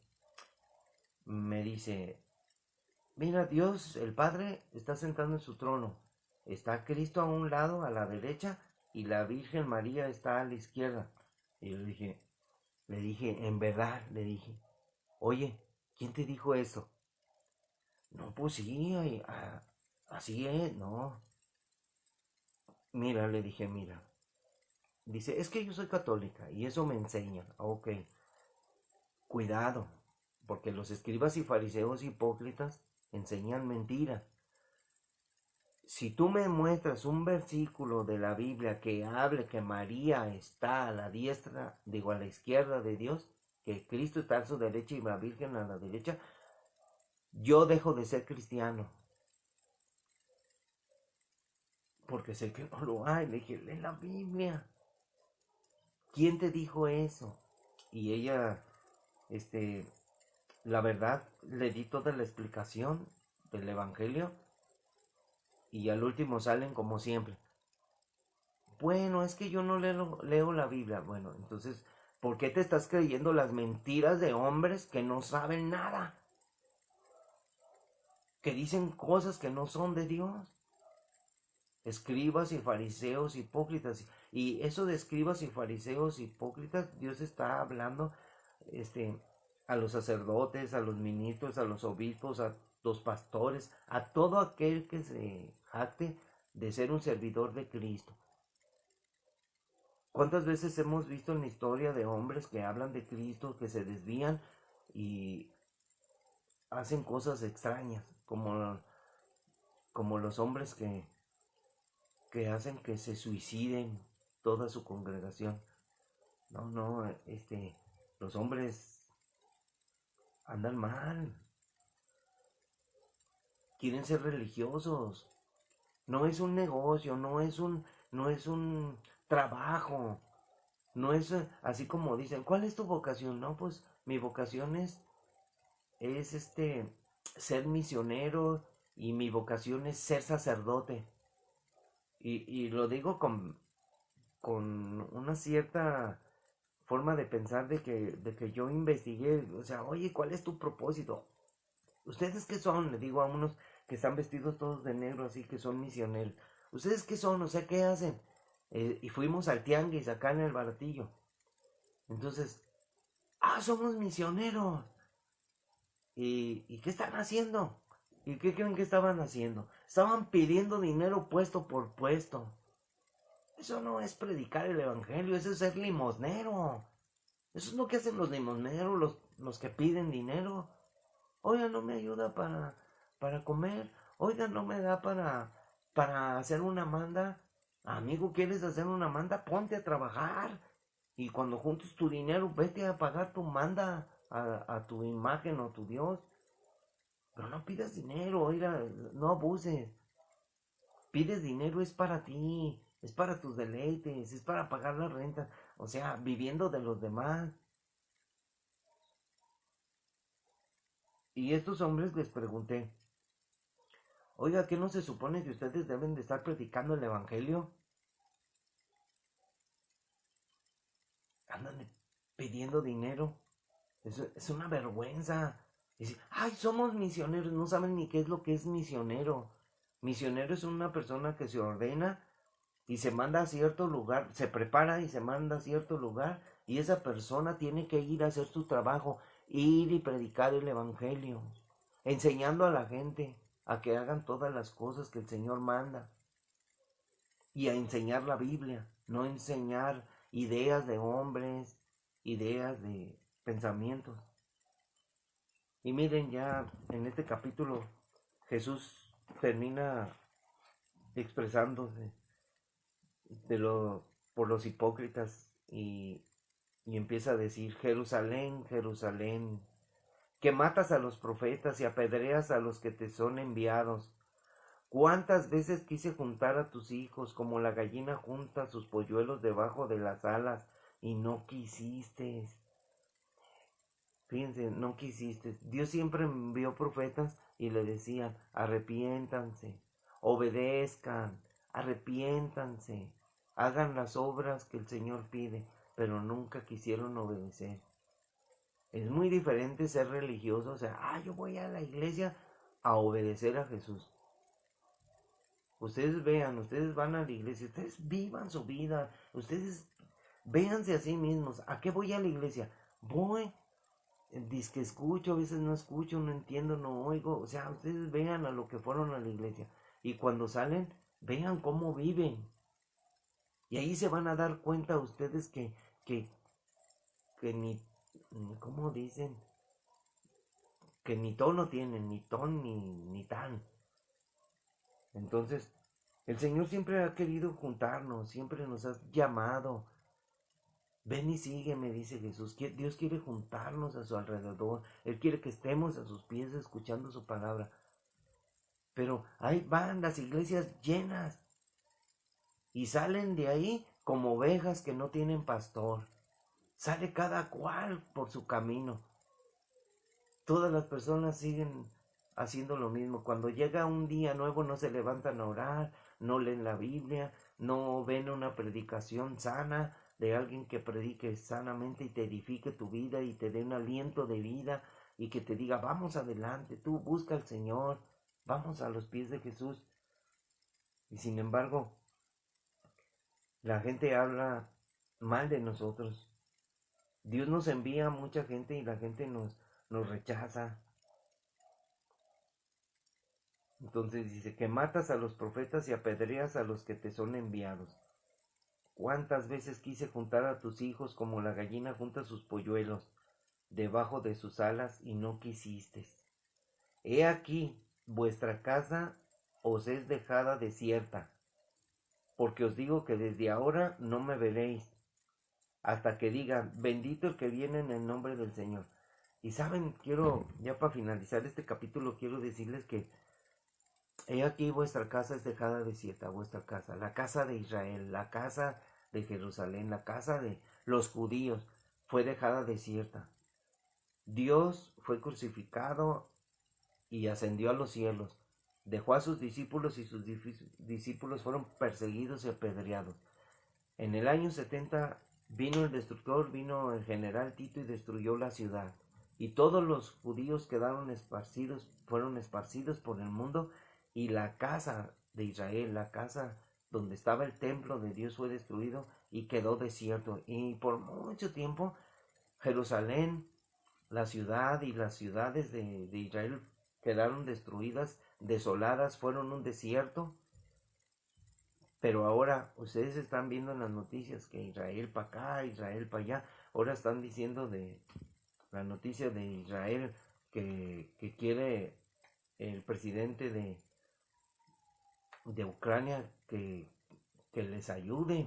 mira, Dios, el Padre, está sentado en su trono. Está Cristo a un lado, a la derecha, y la Virgen María está a la izquierda. Y yo le dije, en verdad, le dije: oye, ¿quién te dijo eso? No, pues sí, así es, no. Mira, le dije: mira. Dice: es que yo soy católica y eso me enseña. Ok, cuidado, porque los escribas y fariseos hipócritas enseñan mentira. Si tú me muestras un versículo de la Biblia que hable que María está a la diestra, digo, a la izquierda de Dios, que Cristo está a su derecha y la Virgen a la derecha, yo dejo de ser cristiano, porque sé que no lo hay. Le dije: lee la Biblia. ¿Quién te dijo eso? Y ella, este, la verdad, le di toda la explicación del Evangelio, y al último salen como siempre: bueno, es que yo no leo la Biblia. Bueno, entonces, ¿por qué te estás creyendo las mentiras de hombres que no saben nada? Que dicen cosas que no son de Dios. Escribas y fariseos hipócritas. Y eso de escribas y fariseos hipócritas, Dios está hablando este, a los sacerdotes, a los ministros, a los obispos, a los pastores, a todo aquel que se jacte de ser un servidor de Cristo. ¿Cuántas veces hemos visto en la historia de hombres que hablan de Cristo, que se desvían y hacen cosas extrañas, como los hombres que hacen que se suiciden toda su congregación? No, no, los hombres andan mal, quieren ser religiosos. No es un negocio, no es un trabajo, no es así como dicen: ¿cuál es tu vocación? No, pues mi vocación es ser misionero, y mi vocación es ser sacerdote. Y lo digo con una cierta forma de pensar de que yo investigué. O sea, oye, ¿cuál es tu propósito? ¿Ustedes qué son? Le digo a unos que están vestidos todos de negro, así, que son misioneros. ¿Ustedes qué son? O sea, ¿qué hacen? Y fuimos al tianguis acá en el Baratillo. Entonces: somos misioneros. ¿Y qué están haciendo? ¿Y qué creen que estaban haciendo? Estaban pidiendo dinero puesto por puesto. Eso no es predicar el evangelio, eso es ser limosnero. Eso es lo que hacen los limosneros, los que piden dinero. Oiga, no me ayuda para comer. Oiga, no me da para hacer una manda. Amigo, ¿quieres hacer una manda? Ponte a trabajar. Y cuando juntes tu dinero, vete a pagar tu manda a tu imagen o tu Dios. Pero no pidas dinero, oiga, no abuses. Pides dinero es para ti, es para tus deleites, es para pagar la renta. O sea, viviendo de los demás. Y estos hombres les pregunté, oiga, ¿qué no se supone que ustedes deben de estar predicando el evangelio? Andan pidiendo dinero. Es una vergüenza. Dice, ay, somos misioneros. No saben ni qué es lo que es misionero. Misionero es una persona que se ordena y se manda a cierto lugar, se prepara y se manda a cierto lugar, y esa persona tiene que ir a hacer su trabajo, ir y predicar el evangelio, enseñando a la gente a que hagan todas las cosas que el Señor manda, y a enseñar la Biblia, no enseñar ideas de hombres, ideas de pensamientos. Y miren, ya en este capítulo Jesús termina expresándose de por los hipócritas y empieza a decir, Jerusalén, Jerusalén, que matas a los profetas y apedreas a los que te son enviados. ¿Cuántas veces quise juntar a tus hijos como la gallina junta sus polluelos debajo de las alas y no quisiste? Fíjense, no quisiste. Dios siempre envió profetas y le decían, arrepiéntanse, obedezcan, arrepiéntanse, hagan las obras que el Señor pide, pero nunca quisieron obedecer. Es muy diferente ser religioso, o sea, yo voy a la iglesia a obedecer a Jesús. Ustedes vean, ustedes van a la iglesia, ustedes vivan su vida, ustedes véanse a sí mismos. ¿A qué voy a la iglesia? Voy, dice que escucho, a veces no escucho, no entiendo, no oigo. O sea, ustedes vean a lo que fueron a la iglesia. Y cuando salen, vean cómo viven. Y ahí se van a dar cuenta ustedes que, que ni, ¿cómo dicen? Que ni tono tienen, ni ton, ni tan. Entonces, el Señor siempre ha querido juntarnos, siempre nos ha llamado. Ven y sígueme, dice Jesús. Dios quiere juntarnos a su alrededor. Él quiere que estemos a sus pies escuchando su palabra. Pero ahí van las iglesias llenas y salen de ahí como ovejas que no tienen pastor. Sale cada cual por su camino. Todas las personas siguen haciendo lo mismo. Cuando llega un día nuevo no se levantan a orar, no leen la Biblia, no ven una predicación sana de alguien que predique sanamente y te edifique tu vida y te dé un aliento de vida y que te diga, vamos adelante, tú busca al Señor, vamos a los pies de Jesús. Y sin embargo, la gente habla mal de nosotros. Dios nos envía a mucha gente y la gente nos rechaza. Entonces dice que matas a los profetas y apedreas a los que te son enviados. ¿Cuántas veces quise juntar a tus hijos como la gallina junta sus polluelos debajo de sus alas y no quisiste? He aquí, vuestra casa os es dejada desierta, porque os digo que desde ahora no me veréis, hasta que digan, bendito el que viene en el nombre del Señor. Y saben, ya para finalizar este capítulo, quiero decirles que he aquí vuestra casa es dejada desierta, vuestra casa, la casa de Israel, la casa de Jerusalén, la casa de los judíos, fue dejada desierta. Dios fue crucificado y ascendió a los cielos. Dejó a sus discípulos y sus discípulos fueron perseguidos y apedreados. En el año 70 vino el destructor, vino el general Tito y destruyó la ciudad. Y todos los judíos fueron esparcidos por el mundo, y la casa de Israel, la casa donde estaba el templo de Dios, fue destruido y quedó desierto. Y por mucho tiempo Jerusalén, la ciudad y las ciudades de Israel quedaron destruidas, desoladas, fueron un desierto. Pero ahora ustedes están viendo en las noticias que Israel para acá, Israel para allá. Ahora están diciendo de la noticia de Israel que quiere el presidente de Ucrania que les ayude.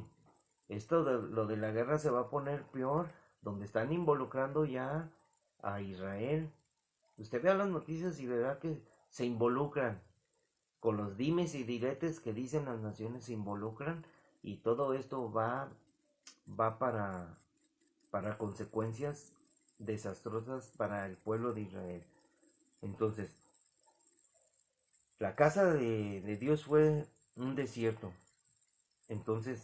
Esto de lo de la guerra se va a poner peor, donde están involucrando ya a Israel. Usted vea las noticias y verá que se involucran con los dimes y diretes que dicen las naciones, se involucran, y todo esto va para consecuencias desastrosas para el pueblo de Israel. Entonces, la casa de Dios fue un desierto. Entonces,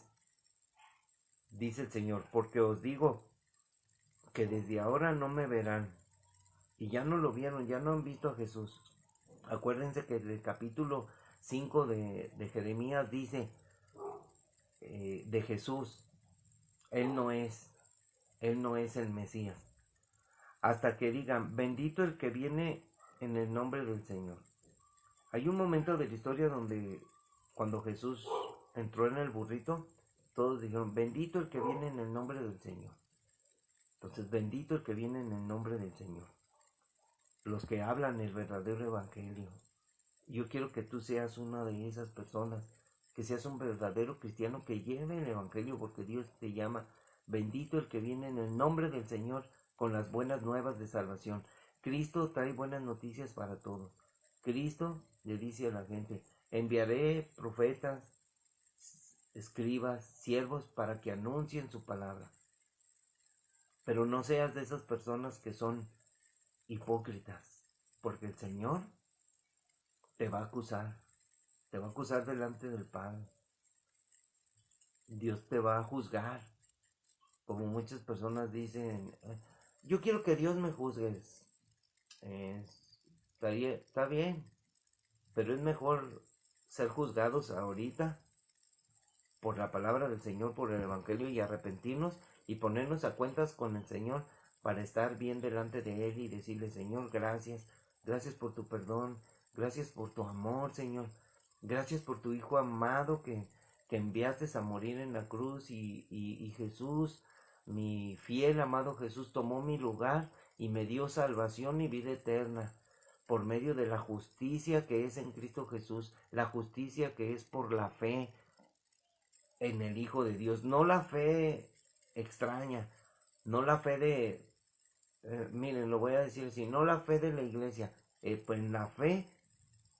dice el Señor, porque os digo que desde ahora no me verán. Y ya no lo vieron, ya no han visto a Jesús. Acuérdense que el capítulo 5 de Jeremías dice de Jesús, Él no es, Él no es el Mesías. Hasta que digan, bendito el que viene en el nombre del Señor. Hay un momento de la historia donde cuando Jesús entró en el burrito, todos dijeron, bendito el que viene en el nombre del Señor. Entonces, bendito el que viene en el nombre del Señor. Los que hablan el verdadero evangelio. Yo quiero que tú seas una de esas personas, que seas un verdadero cristiano que lleve el evangelio, porque Dios te llama bendito el que viene en el nombre del Señor con las buenas nuevas de salvación. Cristo trae buenas noticias para todos. Cristo le dice a la gente, enviaré profetas, escribas, siervos para que anuncien su palabra. Pero no seas de esas personas que son hipócritas, porque el Señor te va a acusar delante del Padre. Dios te va a juzgar, como muchas personas dicen, yo quiero que Dios me juzgue. Está bien, pero es mejor ser juzgados ahorita por la palabra del Señor, por el Evangelio, y arrepentirnos y ponernos a cuentas con el Señor para estar bien delante de Él y decirle, Señor, gracias, gracias por tu perdón, gracias por tu amor, Señor, gracias por tu Hijo amado que enviaste a morir en la cruz, y Jesús, mi fiel amado Jesús, tomó mi lugar y me dio salvación y vida eterna por medio de la justicia que es en Cristo Jesús, la justicia que es por la fe en el Hijo de Dios, no la fe extraña, no la fe miren, lo voy a decir así, no la fe de la iglesia, pues la fe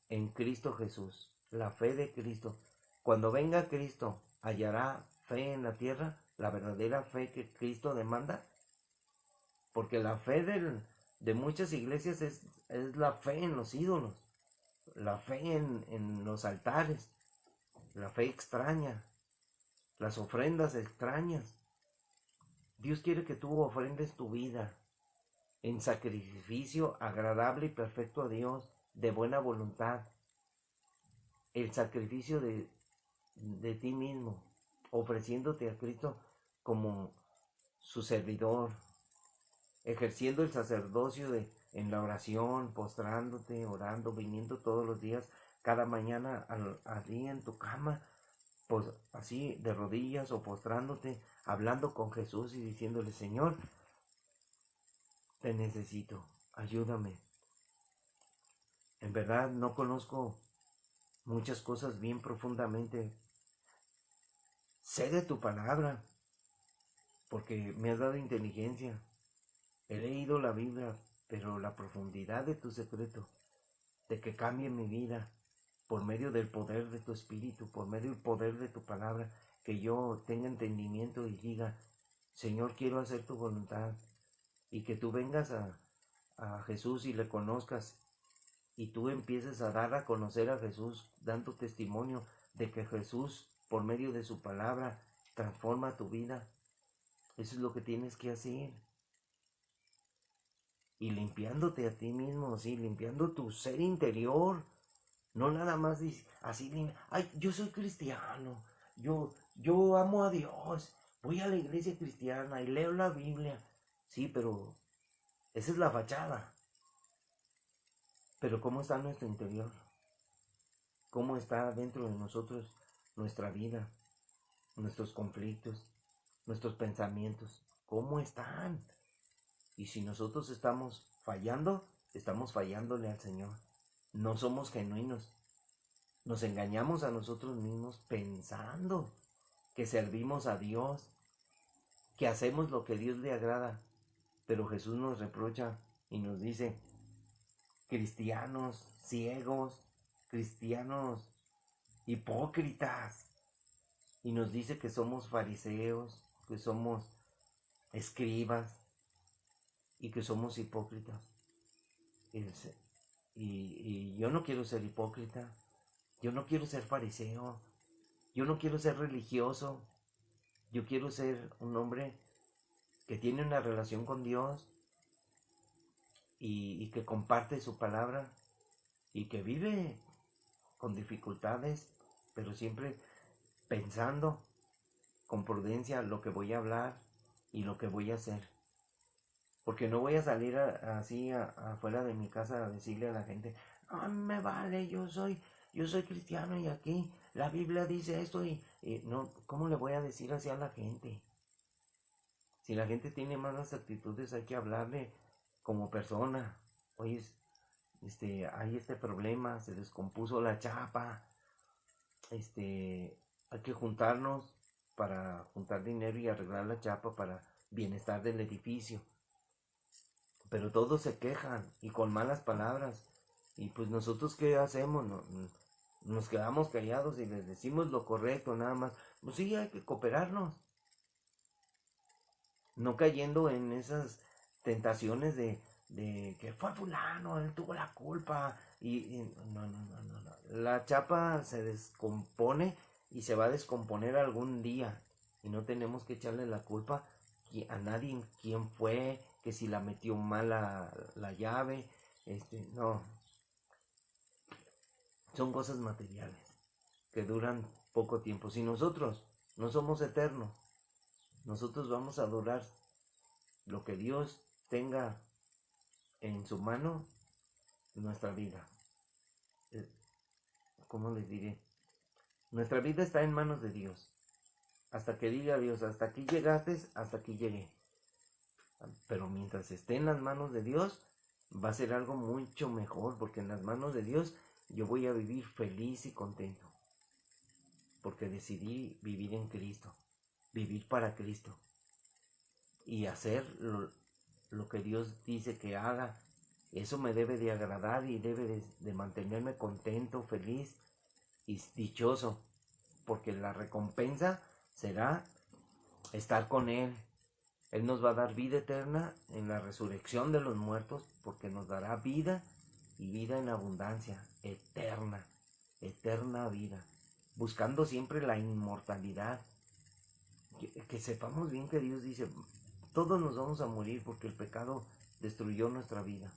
en Cristo Jesús, la fe de Cristo. Cuando venga Cristo, hallará fe en la tierra, la verdadera fe que Cristo demanda, porque la fe de muchas iglesias es la fe en los ídolos, la fe en los altares, la fe extraña, las ofrendas extrañas. Dios quiere que tú ofrendes tu vida en sacrificio agradable y perfecto a Dios, de buena voluntad. El sacrificio de ti mismo, ofreciéndote a Cristo como su servidor, ejerciendo el sacerdocio en la oración, postrándote, orando, viniendo todos los días, cada mañana allí en tu cama, pues así de rodillas o postrándote, hablando con Jesús y diciéndole, Señor, te necesito, ayúdame. En verdad no conozco muchas cosas bien profundamente. Sé de tu palabra, porque me has dado inteligencia. He leído la Biblia, pero la profundidad de tu secreto, de que cambie mi vida por medio del poder de tu espíritu, por medio del poder de tu palabra, que yo tenga entendimiento y diga, Señor, quiero hacer tu voluntad, y que tú vengas a Jesús y le conozcas, y tú empieces a dar a conocer a Jesús, dando testimonio de que Jesús, por medio de su palabra, transforma tu vida. Eso es lo que tienes que hacer. Y limpiándote a ti mismo, sí, limpiando tu ser interior. No nada más así, ay, yo soy cristiano, yo amo a Dios, voy a la iglesia cristiana y leo la Biblia. Sí, pero esa es la fachada. Pero ¿cómo está nuestro interior? ¿Cómo está dentro de nosotros nuestra vida, nuestros conflictos, nuestros pensamientos? ¿Cómo están? Y si nosotros estamos fallando, estamos fallándole al Señor. no somos genuinos. Nos engañamos a nosotros mismos pensando que servimos a Dios, que hacemos lo que a Dios le agrada. Pero Jesús nos reprocha y nos dice, cristianos ciegos, cristianos hipócritas. Y nos dice que somos fariseos, que somos escribas y que somos hipócritas. Y yo no quiero ser hipócrita, yo no quiero ser fariseo, yo no quiero ser religioso, yo quiero ser un hombre que tiene una relación con Dios y que comparte su palabra y que vive con dificultades, pero siempre pensando con prudencia lo que voy a hablar y lo que voy a hacer. Porque no voy a salir así afuera de mi casa a decirle a la gente, no me vale, yo soy cristiano y aquí la Biblia dice esto y no, ¿cómo le voy a decir así a la gente? Si la gente tiene malas actitudes hay que hablarle como persona. Oye, hay este problema, se descompuso la chapa, hay que juntarnos para juntar dinero y arreglar la chapa para bienestar del edificio. Pero todos se quejan y con malas palabras. Y pues nosotros ¿qué hacemos? Nos quedamos callados y les decimos lo correcto nada más. Pues sí, hay que cooperarnos. No cayendo en esas tentaciones de que fue fulano, él tuvo la culpa. No. La chapa se descompone y se va a descomponer algún día. Y no tenemos que echarle la culpa a nadie quién fue, que si la metió mal la llave. No. Son cosas materiales que duran poco tiempo. Si nosotros no somos eternos, nosotros vamos a durar lo que Dios tenga en su mano, nuestra vida. ¿Cómo les diré? Nuestra vida está en manos de Dios. Hasta que diga Dios, hasta aquí llegaste, hasta aquí llegué. Pero mientras esté en las manos de Dios, va a ser algo mucho mejor, porque en las manos de Dios yo voy a vivir feliz y contento. Porque decidí vivir en Cristo, vivir para Cristo y hacer lo que Dios dice que haga. Eso me debe de agradar y debe de mantenerme contento, feliz y dichoso, porque la recompensa será estar con Él. Él nos va a dar vida eterna en la resurrección de los muertos, porque nos dará vida y vida en abundancia, eterna, eterna vida, buscando siempre la inmortalidad. Que sepamos bien que Dios dice, todos nos vamos a morir porque el pecado destruyó nuestra vida.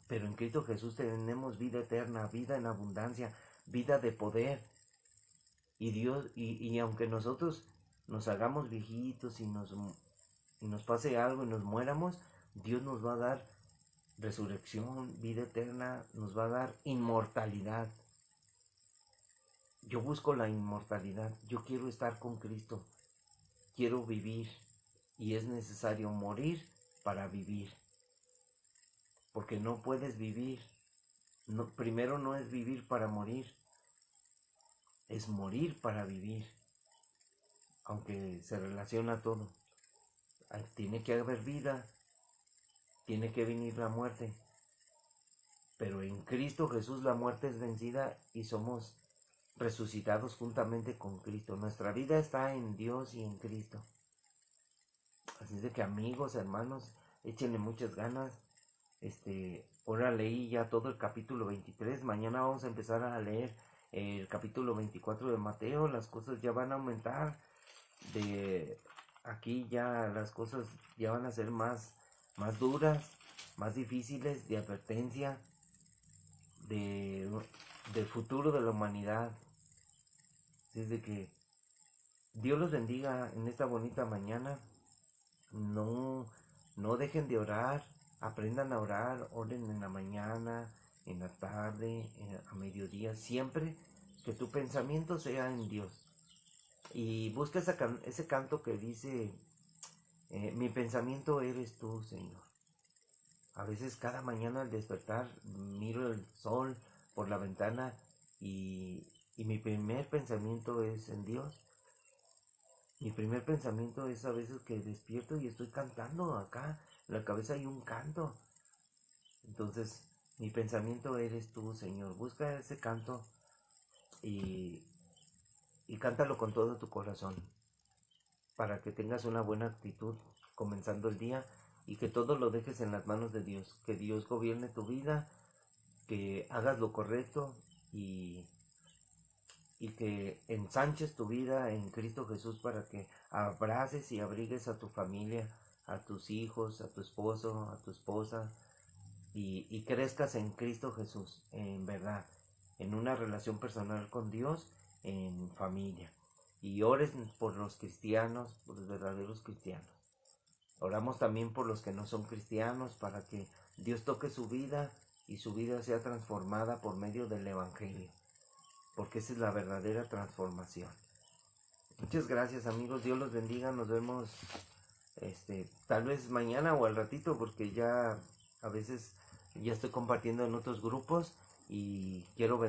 Pero en Cristo Jesús tenemos vida eterna, vida en abundancia, vida de poder. Y Dios, y aunque nosotros nos hagamos viejitos y nos pase algo y nos muéramos, Dios nos va a dar resurrección, vida eterna, nos va a dar inmortalidad. Yo busco la inmortalidad, yo quiero estar con Cristo, quiero vivir y es necesario morir para vivir. Porque no puedes vivir, primero no es vivir para morir, es morir para vivir, aunque se relaciona todo. Tiene que haber vida, tiene que venir la muerte, pero en Cristo Jesús la muerte es vencida y somos resucitados juntamente con Cristo. Nuestra vida está en Dios y en Cristo. Así es de que amigos, hermanos, échenle muchas ganas. Ahora leí ya todo el capítulo 23, mañana vamos a empezar a leer el capítulo 24 de Mateo. Las cosas ya van a aumentar, de aquí ya las cosas ya van a ser más duras, más difíciles, de advertencia del futuro de la humanidad. Desde que Dios los bendiga en esta bonita mañana. No dejen de orar, aprendan a orar, oren en la mañana, en la tarde, a mediodía, siempre que tu pensamiento sea en Dios. Y busca ese canto que dice, mi pensamiento eres tú, Señor. A veces cada mañana al despertar miro el sol por la ventana y mi primer pensamiento es en Dios. Mi primer pensamiento es a veces que despierto y estoy cantando acá. En la cabeza hay un canto. Entonces, mi pensamiento eres tú, Señor. Busca ese canto y, y cántalo con todo tu corazón para que tengas una buena actitud comenzando el día y que todo lo dejes en las manos de Dios. Que Dios gobierne tu vida, que hagas lo correcto y, y que ensanches tu vida en Cristo Jesús para que abraces y abrigues a tu familia, a tus hijos, a tu esposo, a tu esposa y crezcas en Cristo Jesús, en verdad, en una relación personal con Dios, en familia. Y ores por los cristianos, por los verdaderos cristianos. Oramos también por los que no son cristianos para que Dios toque su vida y su vida sea transformada por medio del Evangelio, porque esa es la verdadera transformación. Muchas gracias, amigos, Dios los bendiga. Nos vemos tal vez mañana o al ratito, porque ya a veces ya estoy compartiendo en otros grupos y quiero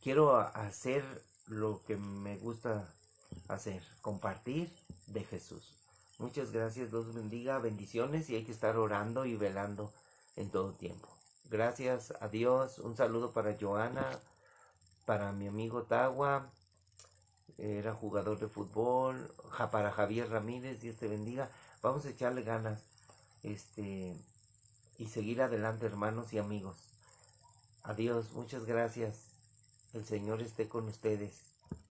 quiero hacer lo que me gusta hacer, compartir de Jesús. Muchas gracias, Dios bendiga, bendiciones, y hay que estar orando y velando en todo tiempo. Gracias a Dios, un saludo para Joana, para mi amigo Tagua, era jugador de fútbol, para Javier Ramírez, Dios te bendiga. Vamos a echarle ganas, y seguir adelante, hermanos y amigos. Adiós, muchas gracias. El Señor esté con ustedes.